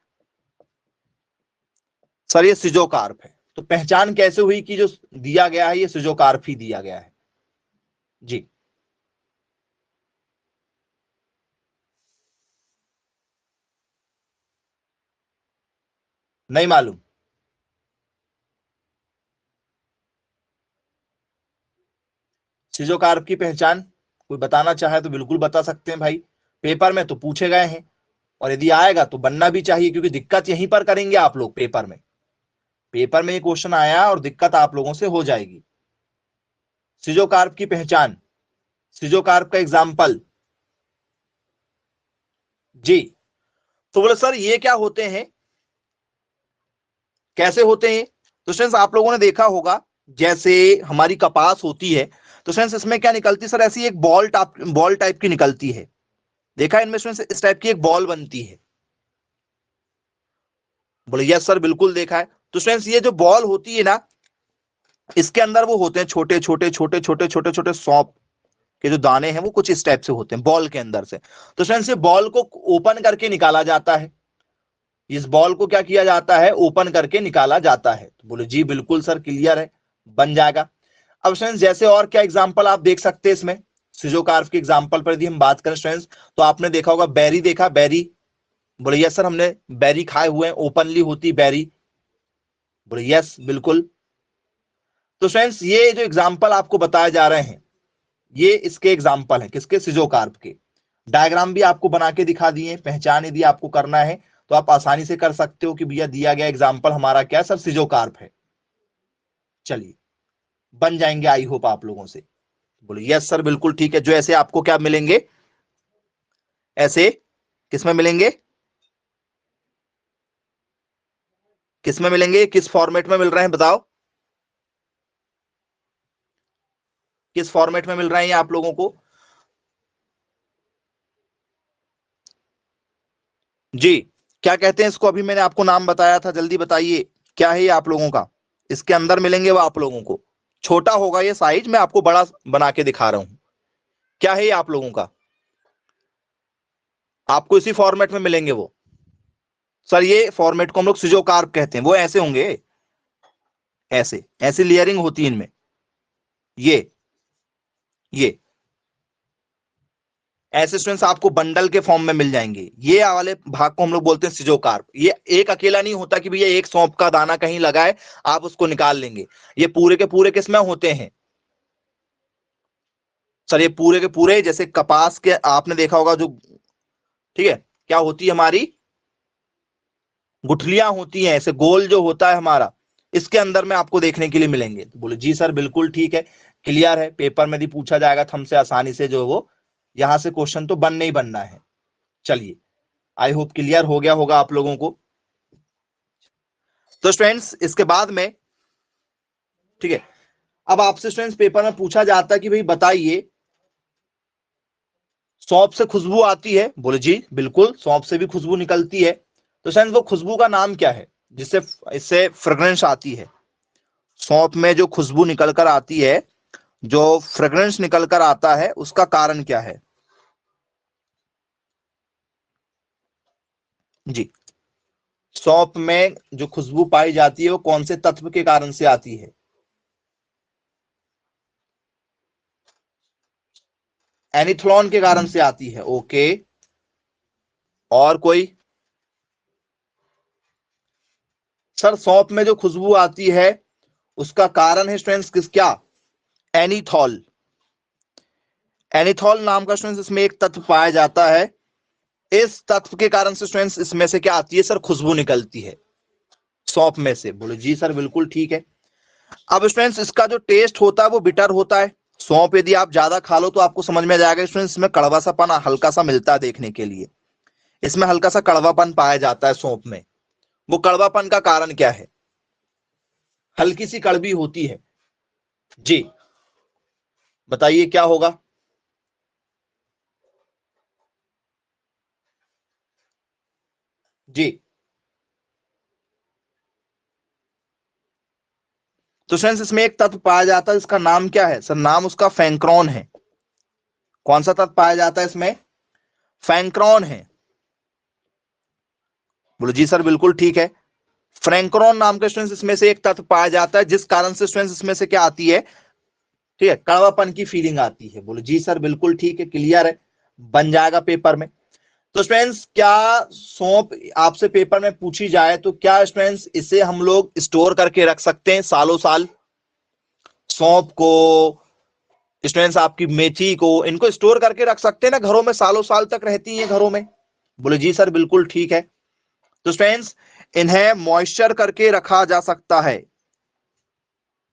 सर ये सिजोकार्प है। तो पहचान कैसे हुई कि जो दिया गया है ये सिजोकार्प ही दिया गया है? जी नहीं मालूम? सिजोकार्प की पहचान कोई बताना चाहे तो बिल्कुल बता सकते हैं भाई, पेपर में तो पूछे गए हैं और यदि आएगा तो बनना भी चाहिए, क्योंकि दिक्कत यहीं पर करेंगे आप लोग पेपर में। पेपर में ये क्वेश्चन आया और दिक्कत आप लोगों से हो जाएगी। सिजोकार्प की पहचान, सिजोकार्प का एग्जाम्पल जी। तो बोले सर ये क्या होते हैं, कैसे होते हैं? तो स्टूडेंट्स आप लोगों ने देखा होगा जैसे हमारी कपास होती है तो स्टूडेंट्स इसमें क्या निकलती है सर? ऐसी एक बॉल टाइप की निकलती है। देखा है इनमें स्टूडेंट्स इस टाइप की एक बॉल बनती है? बोले यस सर बिल्कुल देखा है। तो स्टूडेंट्स ये जो बॉल होती है ना, इसके अंदर वो होते हैं छोटे छोटे छोटे छोटे छोटे छोटे सौंप के जो दाने हैं वो कुछ इस टाइप से होते हैं बॉल के अंदर से। तो स्टूडेंट्स ये बॉल को ओपन करके निकाला जाता है, इस बॉल को क्या किया जाता है, ओपन करके निकाला जाता है। तो बोले जी बिल्कुल सर, क्लियर है, बन जाएगा। अब स्टूडेंट्स जैसे और क्या एग्जांपल आप देख सकते हैं इसमें, सिजोकार्प के एग्जांपल पर यदि हम बात करें स्टूडेंट्स, तो आपने देखा होगा बेरी, देखा बेरी? बोले यस सर, हमने बेरी खाए हुए हैं, ओपनली होती बेरी। बोले यस बिल्कुल। तो फ्रेंड्स ये जो एग्जांपल आपको बताए जा रहे हैं, ये इसके एग्जांपल हैं, किसके? सिजोकार्प के। डायग्राम भी आपको बना के दिखा दिए, पहचान यदि आपको करना है तो आप आसानी से कर सकते हो कि भैया दिया गया एग्जांपल हमारा क्या है सर, सिजोकार्प है। चलिए बन जाएंगे आई होप आप लोगों से। बोले यस सर बिल्कुल ठीक है। जो ऐसे आपको क्या मिलेंगे, ऐसे किसमें मिलेंगे, किसमें मिलेंगे, किस फॉर्मेट में मिल रहे हैं बताओ, किस फॉर्मेट में मिल रहे हैं ये आप लोगों को? जी क्या कहते हैं इसको, अभी मैंने आपको नाम बताया था, जल्दी बताइए क्या है ये आप लोगों का? इसके अंदर मिलेंगे वो आप लोगों को, छोटा होगा ये साइज, मैं आपको बड़ा बना के दिखा रहा हूं। क्या है ये आप लोगों का? आपको इसी फॉर्मेट में मिलेंगे वो। सर ये फॉर्मेट को हम लोग सिजोकार्प कहते हैं, वो ऐसे होंगे, ऐसे ऐसे लेयरिंग होती है इनमें, ये ऐसे स्टूडेंट्स आपको बंडल के फॉर्म में मिल जाएंगे। ये वाले भाग को हम लोग बोलते हैं सिजोकार्प। ये एक अकेला नहीं होता कि भैया एक सौंप का दाना कहीं लगा है आप उसको निकाल लेंगे, ये पूरे के पूरे किसमें होते हैं सर? ये पूरे के पूरे, जैसे कपास के आपने देखा होगा जो, ठीक है, क्या होती है हमारी, गुठलियां होती हैं, ऐसे गोल जो होता है हमारा, इसके अंदर में आपको देखने के लिए मिलेंगे। तो बोले जी सर बिल्कुल ठीक है, क्लियर है। पेपर में भी पूछा जाएगा तो हमसे आसानी से जो वो यहां से क्वेश्चन तो बनने ही बनना है। चलिए आई होप क्लियर हो गया होगा आप लोगों को। तो स्टूडेंट्स इसके बाद में, ठीक है, अब आपसे स्टूडेंट्स पेपर में पूछा जाता है कि भाई बताइए सौंप से खुशबू आती है? बोले जी बिल्कुल, सौंप से भी खुशबू निकलती है। तो स्टूडेंट्स वो खुशबू का नाम क्या है जिससे इससे फ्रेग्रेंस आती है? सौंप में जो खुशबू निकल कर आती है, जो फ्रेग्रेंस निकल कर आता है, उसका कारण क्या है? जी सौंप में जो खुशबू पाई जाती है वो कौन से तत्व के कारण से आती है? एनिथ्लॉन के कारण से आती है। ओके, और कोई? सर सौंप में जो खुशबू आती है उसका कारण है स्टूडेंट्स किस, क्या? एनीथॉल। एनीथॉल नाम का स्टूडेंट्स इसमें एक तत्व पाया जाता है, इस तत्व के कारण से स्टूडेंट्स इसमें से क्या आती है सर, खुशबू निकलती है सौंप में से। बोले जी सर बिल्कुल ठीक है। अब स्टूडेंट्स इसका जो टेस्ट होता है वो बिटर होता है। सौंप यदि आप ज्यादा खा लो तो आपको समझ में आ जाएगा स्टूडेंट्स, इसमें कड़वा सा पन हल्का सा मिलता है देखने के लिए, इसमें हल्का सा कड़वापन पाया जाता है सौंप में। वो कड़वापन का कारण क्या है? हल्की सी कड़वी होती है। जी बताइए क्या होगा? जी तो फ्रेंड्स इसमें एक तत्व पाया जाता है, इसका नाम क्या है सर? नाम उसका फैंक्रॉन है। कौन सा तत्व पाया जाता है इसमें? फैंक्रॉन है। बोलो जी सर बिल्कुल ठीक है। फ्रैंक्रॉन नाम के स्टूडेंट्स इसमें से एक तत्व पाया जाता है जिस कारण से स्टूडेंट्स इसमें से क्या आती है, ठीक है, कड़वापन की फीलिंग आती है। बोलो जी सर बिल्कुल ठीक है, क्लियर है, बन जाएगा पेपर में। तो स्टूडेंट्स क्या सौंप आपसे पेपर में पूछी जाए तो क्या स्टूडेंट्स इसे हम लोग स्टोर करके रख सकते हैं सालों साल? सौंप को स्टूडेंट्स, आपकी मेथी को, इनको स्टोर करके रख सकते हैं ना घरों में, सालों साल तक रहती है घरों में? बोले जी सर बिल्कुल ठीक है। तो स्टूडेंट्स इन्हें मॉइस्चर करके रखा जा सकता है,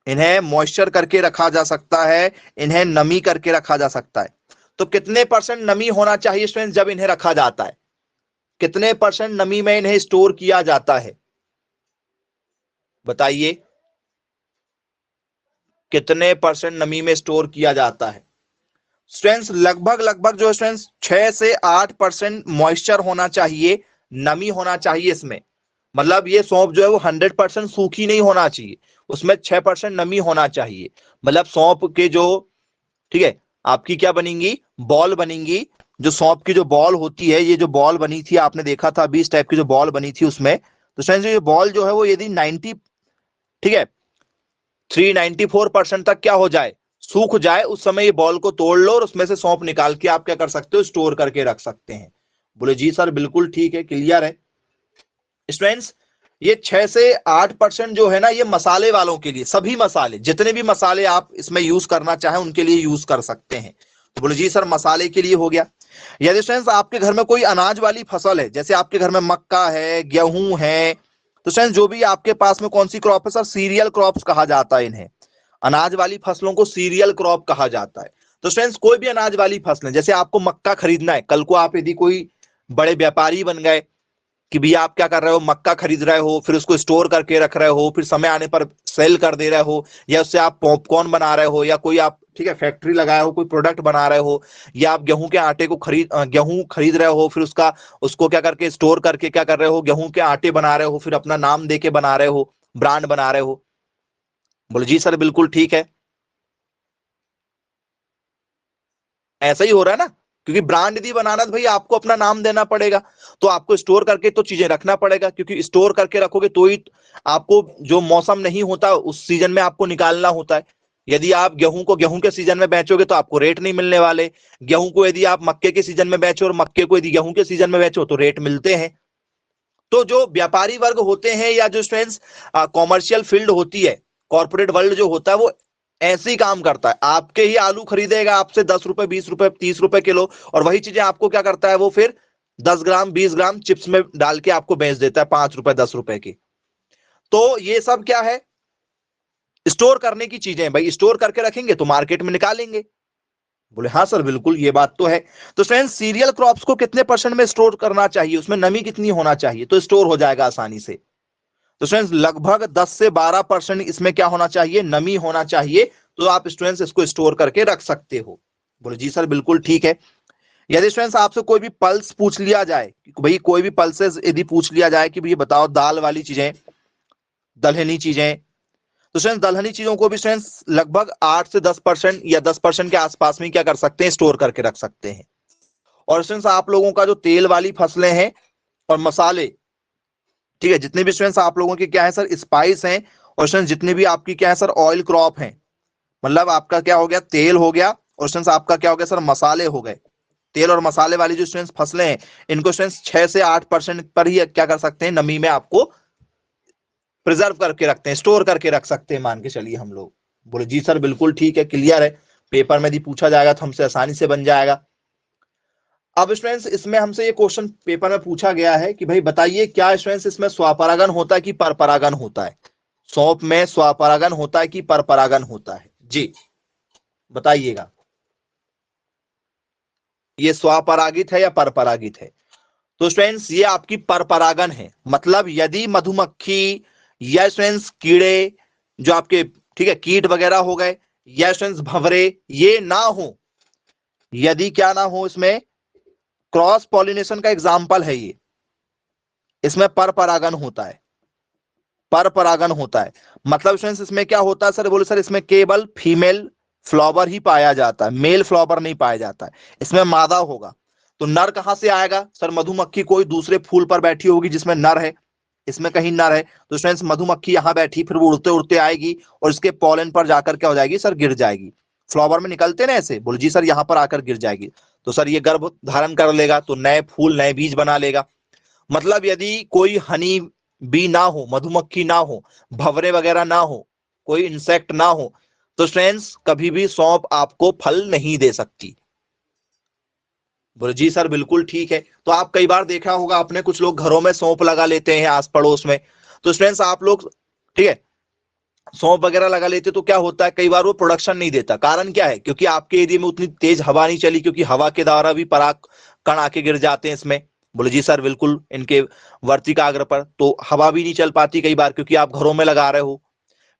इन्हें मॉइस्चर करके रखा जा सकता है, इन्हें नमी करके रखा जा सकता है। तो कितने परसेंट नमी होना चाहिए स्टूडेंट्स जब इन्हें रखा जाता है? कितने परसेंट नमी में इन्हें स्टोर किया जाता है बताइए? कितने परसेंट नमी में स्टोर किया जाता है स्टूडेंट्स? लगभग लगभग जो स्टूडेंट्स 6 से 8% मॉइस्चर होना चाहिए, नमी होना चाहिए इसमें, मतलब ये सौंफ जो है वो 100% सूखी नहीं होना चाहिए, उसमें 6% नमी होना चाहिए। मतलब सौंफ के जो, ठीक है, आपकी क्या बनेंगी, बॉल बनेंगी। जो सौंफ की जो बॉल होती है, ये जो बॉल बनी थी आपने देखा था अभी, इस टाइप की जो बॉल बनी थी उसमें, तो फ्रेंड्स ये बॉल जो है वो यदि 90, ठीक है, 394% तक क्या हो जाए, सूख जाए, उस समय ये बॉल को तोड़ लो और उसमें से सौंफ निकाल के आप क्या कर सकते हो, स्टोर करके रख सकते हैं। बोले जी सर बिल्कुल ठीक है, क्लियर है। स्टूडेंट्स ये 6 से 8% जो है ना, ये मसाले वालों के लिए, सभी मसाले, जितने भी मसाले आप इसमें यूज करना चाहें उनके लिए यूज कर सकते हैं। तो बोले जी सर मसाले के लिए हो गया। यदि स्टूडेंट्स आपके घर में कोई अनाज वाली फसल है, जैसे आपके घर में मक्का है, गेहूं है, तो स्टूडेंट्स जो भी आपके पास में कौन सी क्रॉप है सर, सीरियल क्रॉप्स कहा जाता है इन्हें। अनाज वाली फसलों को सीरियल क्रॉप कहा जाता है। तो स्टूडेंट्स कोई भी अनाज वाली फसलें, जैसे आपको मक्का खरीदना है, कल को आप यदि कोई बड़े व्यापारी बन गए कि भैया आप क्या कर रहे हो, मक्का खरीद रहे हो, फिर उसको स्टोर करके रख रहे हो, फिर समय आने पर सेल कर दे रहे हो, या उससे आप पॉपकॉर्न बना रहे हो, या कोई आप, ठीक है, फैक्ट्री लगाए हो, कोई प्रोडक्ट बना रहे हो, या आप गेहूं के आटे को गेहूं खरीद रहे हो, फिर उसको क्या करके स्टोर करके क्या कर रहे हो, गेहूं के आटे बना रहे हो, फिर अपना नाम दे के बना रहे हो, ब्रांड बना रहे हो। बोले जी सर बिल्कुल ठीक है, ऐसा ही हो रहा है ना, क्योंकि ब्रांड यदि बनाना तो भाई आपको अपना नाम देना पड़ेगा, तो आपको स्टोर करके तो चीजें रखना पड़ेगा, क्योंकि स्टोर करके रखोगे तो ही आपको जो मौसम नहीं होता उस सीजन में आपको निकालना होता है। यदि आप गेहूं को गेहूं के सीजन में बेचोगे तो आपको रेट नहीं मिलने वाले, गेहूं को यदि आप मक्के के सीजन में बेचो और मक्के को यदि गेहूं के सीजन में बेचो तो रेट मिलते हैं। तो जो व्यापारी वर्ग होते हैं, या जो स्टूडेंट्स कॉमर्शियल फील्ड होती है, कॉर्पोरेट वर्ल्ड जो होता है, वो ऐसे ही काम करता है। आपके ही आलू खरीदेगा आपसे 10 रुपए, 20 रुपए, 30 रुपए किलो, और वही चीजें आपको क्या करता है, वो फिर 10 ग्राम 20 ग्राम चिप्स में डाल के आपको बेच देता है 5 रुपए 10 रुपए की। तो ये सब क्या है, स्टोर करने की चीजें। भाई स्टोर करके रखेंगे तो मार्केट में निकालेंगे। बोले हाँ सर बिल्कुल ये बात तो है। तो फ्रेंड्स सीरियल क्रॉप्स को कितने परसेंट में स्टोर करना चाहिए, उसमें नमी कितनी होना चाहिए तो स्टोर हो जाएगा आसानी से। तो स्टूडेंट्स लगभग 10 से 12% इसमें क्या होना चाहिए, नमी होना चाहिए। तो आप स्टूडेंट्स इसको स्टोर करके रख सकते हो। बोले जी सर बिल्कुल ठीक है। यदि स्टूडेंट्स आपसे कोई भी पल्स पूछ लिया जाए, भाई कोई भी पल्सेस यदि पूछ लिया जाए कि भाई बताओ दाल वाली चीजें, दलहनी चीजें, तो स्टूडेंट्स दलहनी चीजों को भी स्टूडेंट्स लगभग 8 से 10% या 10% के आसपास में क्या कर सकते हैं, स्टोर करके रख सकते हैं। और स्टूडेंट्स आप लोगों का जो तेल वाली फसलें हैं और मसाले, ठीक है, जितने भी स्टूडेंट्स आप लोगों के क्या है सर, स्पाइस हैं, और स्टूडेंट्स जितने भी आपकी क्या है सर, ऑयल क्रॉप हैं, मतलब आपका क्या हो गया, तेल हो गया, और स्टूडेंट्स आपका क्या हो गया सर, मसाले हो गए। तेल और मसाले वाली जो स्टूडेंट्स फसलें हैं, इनको स्टूडेंट्स 6 से 8% पर ही क्या कर सकते हैं, नमी में आपको प्रिजर्व करके रखते हैं, स्टोर करके रख सकते हैं, मान के चलिए हम लोग। बोले जी सर बिल्कुल ठीक है, क्लियर है। पेपर में यदि पूछा जाएगा तो हमसे आसानी से बन जाएगा। अब स्टूडेंट्स इसमें हमसे ये क्वेश्चन पेपर में पूछा गया है कि भाई बताइए, क्या स्टूडेंट्स इसमें स्वपरागन होता है कि परपरागन होता है, सौंफ में स्वपरागन होता है कि परपरागन होता है, जी बताइएगा, ये स्वपरागित है या परपरागित है। तो स्टूडेंट्स ये आपकी परपरागन है। मतलब यदि मधुमक्खी या स्टूडेंट्स कीड़े जो आपके, ठीक है, कीट वगैरह हो गए, या स्टूडेंट्स भंवरे, ये ना हो, यदि क्या ना हो, इसमें क्रॉस पॉलिनेशन का एग्जाम्पल है ये, इसमें परपरागन होता है, परपरागन होता है। मतलब स्टूडेंट्स इसमें क्या होता है सर, बोले सर इसमें केवल फीमेल फ्लावर ही पाया जाता है, मेल फ्लावर नहीं पाया जाता है, इसमें मादा होगा। तो नर कहां से आएगा सर, मधुमक्खी कोई दूसरे फूल पर बैठी होगी जिसमें नर है, इसमें कहीं नर है, तो स्टूडेंट्स मधुमक्खी यहां बैठी, फिर वो उड़ते उड़ते आएगी और इसके पॉलन पर जाकर क्या हो जाएगी सर, गिर जाएगी। फ्लावर में निकलते ना ऐसे, बोले जी सर यहां पर आकर गिर जाएगी, तो सर ये गर्भ धारण कर लेगा, तो नए फूल नए बीज बना लेगा। मतलब यदि कोई हनी बी ना हो, मधुमक्खी ना हो, भंवरे वगैरह ना हो, कोई इंसेक्ट ना हो, तो फ्रेंड्स कभी भी सौंफ आपको फल नहीं दे सकती। बोले जी सर बिल्कुल ठीक है। तो आप कई बार देखा होगा आपने, कुछ लोग घरों में सौंफ लगा लेते हैं आस पड़ोस में। तो फ्रेंड्स आप लोग, ठीक है, सौंफ वगैरह लगा लेते तो क्या होता है, कई बार वो प्रोडक्शन नहीं देता। कारण क्या है, क्योंकि आपके एरिया में उतनी तेज हवा नहीं चली, क्योंकि हवा के द्वारा भी पराग कण आके गिर जाते हैं इसमें। बोले जी सर बिल्कुल, इनके वर्तिकाग्र पर तो हवा भी नहीं चल पाती कई बार, क्योंकि आप घरों में लगा रहे हो।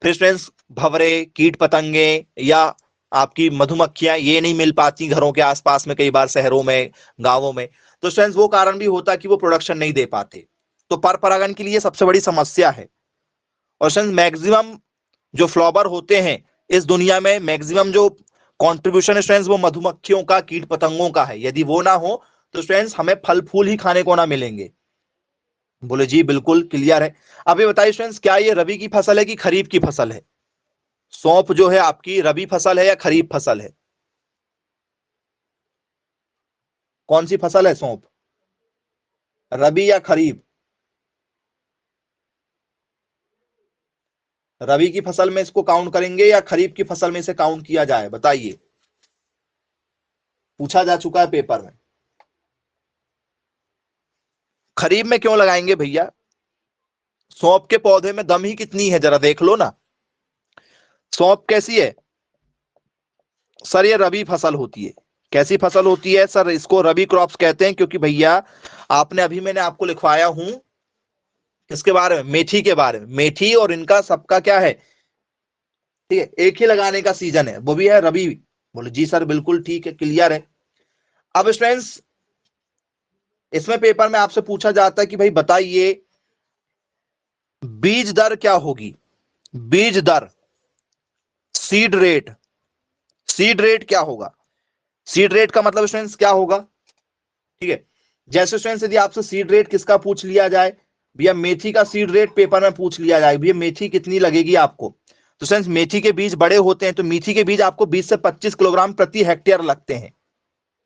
फिर फ्रेंड्स भंवरे, कीट पतंगे या आपकी मधुमक्खियां ये नहीं मिल पाती घरों के आसपास में, कई बार शहरों में, गांवों में। तो फ्रेंड्स वो कारण भी होता है कि वो प्रोडक्शन नहीं दे पाते। तो पर परागण के लिए सबसे बड़ी समस्या है। और स्टूडेंट्स मैक्सिमम जो फ्लावर होते हैं इस दुनिया में, मैक्सिमम जो कंट्रीब्यूशन है स्टूडेंट्स वो मधुमक्खियों का, कीट पतंगों का है। यदि वो ना हो तो स्टूडेंट्स हमें फल फूल ही खाने को ना मिलेंगे। बोले जी बिल्कुल क्लियर है। अब ये बताइए स्टूडेंट्स, क्या ये रबी की फसल है कि खरीफ की फसल है? सौंफ जो है आपकी रबी फसल है या खरीफ फसल है? कौन सी फसल है सौंफ, रबी या खरीफ? रबी की फसल में इसको काउंट करेंगे या खरीफ की फसल में इसे काउंट किया जाए, बताइए। पूछा जा चुका है पेपर में। खरीफ में क्यों लगाएंगे भैया? सौंफ के पौधे में दम ही कितनी है, जरा देख लो ना। सौंफ कैसी है सर? ये रबी फसल होती है। कैसी फसल होती है सर? इसको रबी क्रॉप्स कहते हैं, क्योंकि भैया आपने अभी, मैंने आपको लिखवाया हूं किसके बारे में? मेथी के बारे में। मेथी और इनका सबका क्या है, ठीक है, एक ही लगाने का सीजन है, वो भी है रबी। बोले जी सर बिल्कुल ठीक है, क्लियर है। अब स्टूडेंट्स इसमें पेपर में आपसे पूछा जाता है कि भाई बताइए बीज दर क्या होगी? बीज दर, सीड रेट। सीड रेट क्या होगा? सीड रेट का मतलब स्टूडेंट्स क्या होगा? ठीक है, जैसे स्टूडेंट्स यदि आपसे सीड रेट किसका पूछ लिया जाए, भैया मेथी का सीड रेट पेपर में पूछ लिया जाए, भैया मेथी कितनी लगेगी आपको, तो स्टूडेंट्स मेथी के बीज बड़े होते हैं, तो मेथी के बीज आपको 20 से 25 किलोग्राम प्रति हेक्टेयर लगते हैं।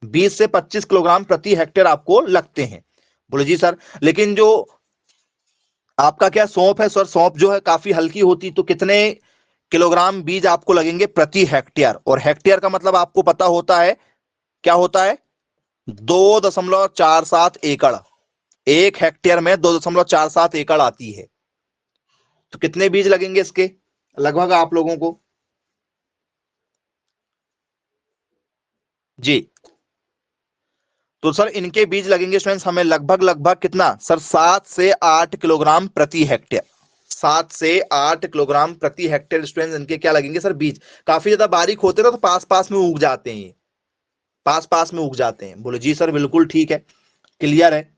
20 से 25 किलोग्राम प्रति हेक्टेयर आपको लगते हैं। बोले जी सर, लेकिन जो आपका क्या सौंफ है सर, सौंफ जो है काफी हल्की होती, तो कितने किलोग्राम बीज आपको लगेंगे प्रति हेक्टेयर? और हेक्टेयर का मतलब आपको पता होता है क्या होता है? 2.47 एकड़। एक हेक्टेयर में 2.47 एकड़ आती है। तो कितने बीज लगेंगे इसके लगभग आप लोगों को? जी, तो सर इनके बीज लगेंगे स्टूडेंट्स हमें लगभग लगभग कितना सर? 7 से 8 किलोग्राम प्रति हेक्टेयर। 7 से 8 किलोग्राम प्रति हेक्टेयर स्टूडेंट्स इनके क्या लगेंगे सर? बीज। काफी ज्यादा बारीक होते ना, तो पास पास में उग जाते हैं, पास पास में उग जाते हैं। बोले जी सर बिल्कुल ठीक है, क्लियर है।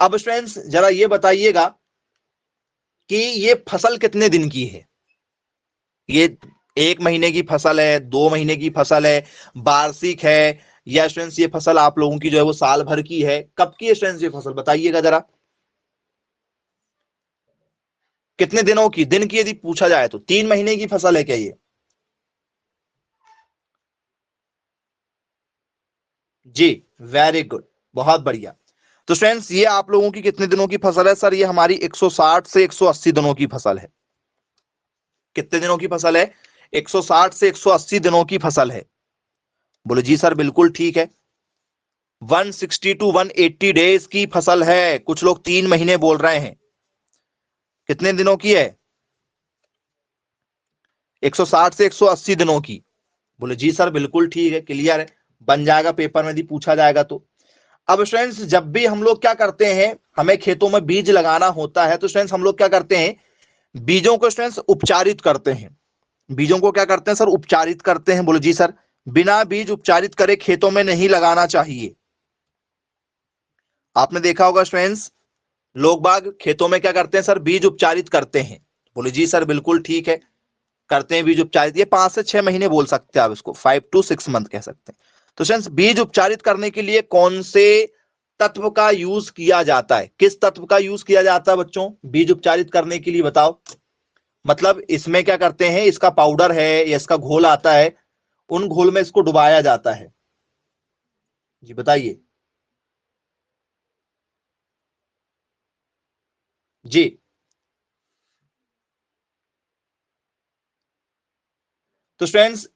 अब स्टूडेंट्स जरा ये बताइएगा कि ये फसल कितने दिन की है? ये 1 महीने की फसल है, 2 महीने की फसल है, वार्षिक है, या स्टूडेंट्स ये फसल आप लोगों की जो है वो साल भर की है? कब की है स्टूडेंट्स ये फसल, बताइएगा जरा। कितने दिनों की, दिन की यदि पूछा जाए तो 3 महीने की फसल है क्या ये? जी, वेरी गुड, बहुत बढ़िया। तो स्टूडेंट्स ये आप लोगों की कितने दिनों की फसल है सर? ये हमारी 160 से 180 दिनों की फसल है। कितने दिनों की फसल है? 160 से 180 दिनों की फसल है। बोले जी सर बिल्कुल ठीक है। 160 टू 180 डेज की फसल है। कुछ लोग 3 महीने बोल रहे हैं। कितने दिनों की है? 160 से 180 दिनों की। बोले जी सर बिल्कुल ठीक है, क्लियर है, बन जाएगा पेपर में यदि पूछा जाएगा तो। अब स्टूडेंट्स जब भी हम लोग क्या करते हैं, हमें खेतों में बीज लगाना होता है, तो स्टूडेंट्स हम लोग क्या करते हैं, बीजों को स्टूडेंट्स उपचारित करते हैं। बीजों को क्या करते हैं सर? उपचारित करते हैं। बोले जी सर, बिना बीज उपचारित करे खेतों में नहीं लगाना चाहिए। आपने देखा होगा स्टूडेंट्स, लोग बाग खेतों में क्या करते हैं सर? बीज उपचारित करते हैं। बोले जी सर बिल्कुल ठीक है, करते हैं बीज उपचारित। ये 5 से 6 महीने बोल सकते हैं आप इसको, 5 to 6 मंथ कह सकते हैं। तो स्टूडेंट्स बीज उपचारित करने के लिए कौन से तत्व का यूज किया जाता है? किस तत्व का यूज किया जाता है बच्चों बीज उपचारित करने के लिए, बताओ। मतलब इसमें क्या करते हैं, इसका पाउडर है या इसका घोल आता है, उन घोल में इसको डुबाया जाता है। जी बताइए। जी, तो स्टूडेंट्स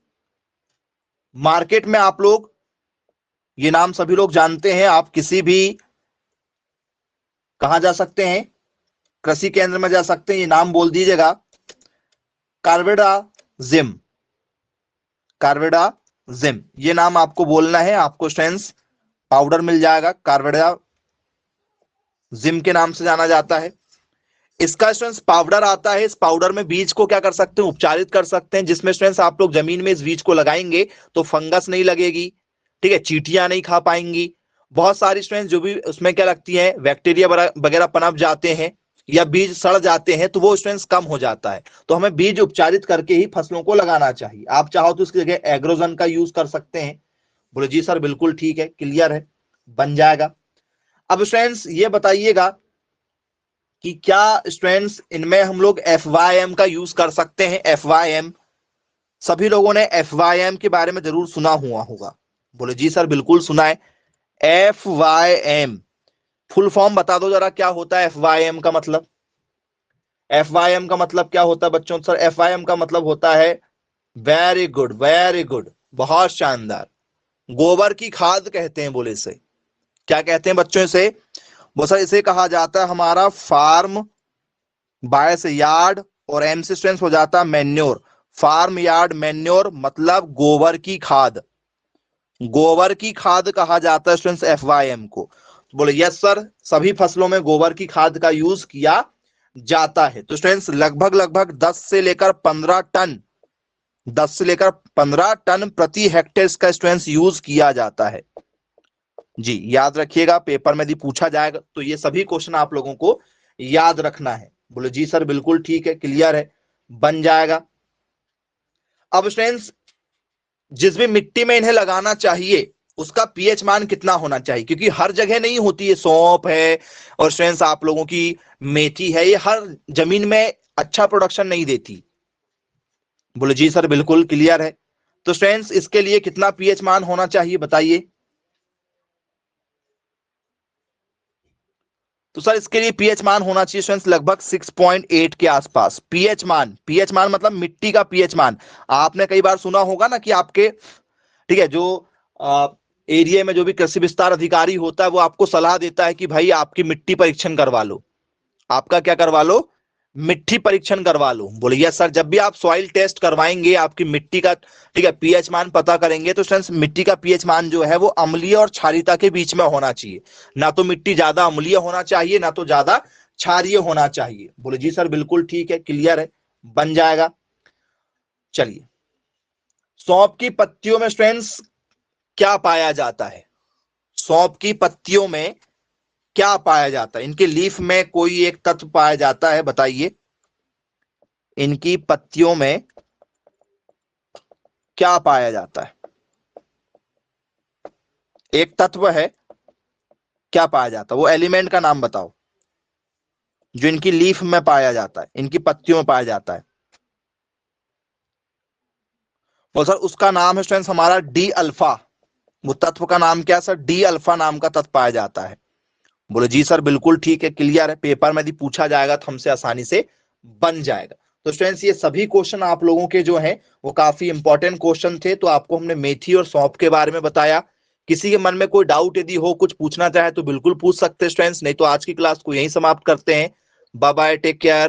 मार्केट में आप लोग ये नाम सभी लोग जानते हैं। आप किसी भी कहा जा सकते हैं, कृषि केंद्र में जा सकते हैं, ये नाम बोल दीजिएगा, कार्बेडाजिम। कार्बेडाजिम ये नाम आपको बोलना है। आपको स्टूडेंट्स पाउडर मिल जाएगा, कार्बेडाजिम के नाम से जाना जाता है। इसका स्टूडेंट्स पाउडर आता है। इस पाउडर में बीज को क्या कर सकते हैं? उपचारित कर सकते हैं, जिसमें स्टूडेंट्स आप लोग जमीन में इस बीज को लगाएंगे तो फंगस नहीं लगेगी, ठीक है, चींटियां नहीं खा पाएंगी, बहुत सारी स्टूडेंट्स जो भी उसमें क्या लगती है, बैक्टीरिया वगैरह पनप जाते हैं या बीज सड़ जाते हैं, तो वो स्टूडेंट्स कम हो जाता है। तो हमें बीज उपचारित करके ही फसलों को लगाना चाहिए। आप चाहो तो उसकी जगह एग्रोजन का यूज कर सकते हैं। बोले जी सर बिल्कुल ठीक है, क्लियर है, बन जाएगा। अब स्टूडेंट्स ये बताइएगा कि क्या स्टूडेंट्स इनमें हम लोग FYM का यूज कर सकते हैं? FYM, सभी लोगों ने FYM के बारे में जरूर सुना हुआ होगा। बोले जी सर बिल्कुल सुना है। FYM फुल फॉर्म बता दो जरा, क्या होता है FYM का मतलब? FYM का मतलब क्या होता है बच्चों? सर FYM का मतलब होता है, वेरी गुड वेरी गुड, बहुत शानदार, गोबर की खाद कहते हैं। बोले इसे क्या कहते हैं बच्चों? इसे वो सर इसे कहा जाता है हमारा फार्म बाय से यार्ड, और एम से स्टूडेंट्स हो जाता है मैन्योर। फार्म यार्ड मैन्योर मतलब गोबर की खाद, गोबर की खाद कहा जाता है स्टूडेंट्स FYM को। बोले यस सर, सभी फसलों में गोबर की खाद का यूज किया जाता है। तो स्टूडेंट्स लगभग लगभग 10 से लेकर 15 टन, 10 से लेकर 15 टन प्रति हेक्टेयर का स्टूडेंट्स यूज किया जाता है। जी याद रखिएगा, पेपर में यदि पूछा जाएगा तो ये सभी क्वेश्चन आप लोगों को याद रखना है। बोले जी सर बिल्कुल ठीक है, क्लियर है, बन जाएगा। अब स्टूडेंट्स जिस भी मिट्टी में इन्हें लगाना चाहिए उसका पीएच मान कितना होना चाहिए? क्योंकि हर जगह नहीं होती है, सौंफ है और स्टूडेंट्स आप लोगों की मेथी है, ये हर जमीन में अच्छा प्रोडक्शन नहीं देती। बोले जी सर बिल्कुल क्लियर है। तो स्टूडेंट्स इसके लिए कितना पीएच मान होना चाहिए बताइए? तो सर इसके लिए पीएच मान होना चाहिए स्टूडेंट्स लगभग 6.8 के आसपास। पीएच मान, पीएच मान मतलब मिट्टी का पीएच मान। आपने कई बार सुना होगा ना कि आपके, ठीक है, जो एरिया में जो भी कृषि विस्तार अधिकारी होता है वो आपको सलाह देता है कि भाई आपकी मिट्टी परीक्षण करवा लो, आपका क्या करवा लो, मिट्टी परीक्षण करवा लो। बोले यस सर, जब भी आप सॉइल टेस्ट करवाएंगे आपकी मिट्टी का, ठीक है, पीएच मान पता करेंगे तो स्टूडेंट्स मिट्टी का पीएच मान जो है वो अम्लीय और क्षारीयता के बीच में होना चाहिए। ना तो मिट्टी ज्यादा अम्लीय होना चाहिए ना तो ज्यादा क्षारीय होना चाहिए। बोले जी सर बिल्कुल ठीक है, क्लियर है, बन जाएगा। चलिए, सौंफ की पत्तियों में स्टूडेंट्स क्या पाया जाता है? सौंफ की पत्तियों में क्या पाया जाता है? इनके लीफ में कोई एक तत्व पाया जाता है, बताइए। इनकी पत्तियों में क्या पाया जाता है? एक तत्व है, क्या पाया जाता है? वो एलिमेंट का नाम बताओ जो इनकी लीफ में पाया जाता है, इनकी पत्तियों में पाया जाता है। और सर उसका नाम है स्टूडेंट्स हमारा डी अल्फा। वो तत्व का नाम क्या है सर? डी अल्फा नाम का तत्व पाया जाता है। बोले जी सर बिल्कुल ठीक है, क्लियर है, पेपर में यदि पूछा जाएगा तो हमसे आसानी से बन जाएगा। तो स्टूडेंट्स ये सभी क्वेश्चन आप लोगों के जो हैं वो काफी इंपॉर्टेंट क्वेश्चन थे। तो आपको हमने मेथी और सौंफ के बारे में बताया। किसी के मन में कोई डाउट यदि हो, कुछ पूछना चाहे तो बिल्कुल पूछ सकते हैं स्टूडेंट्स, नहीं तो आज की क्लास को यहीं समाप्त करते हैं। Bye bye, take care.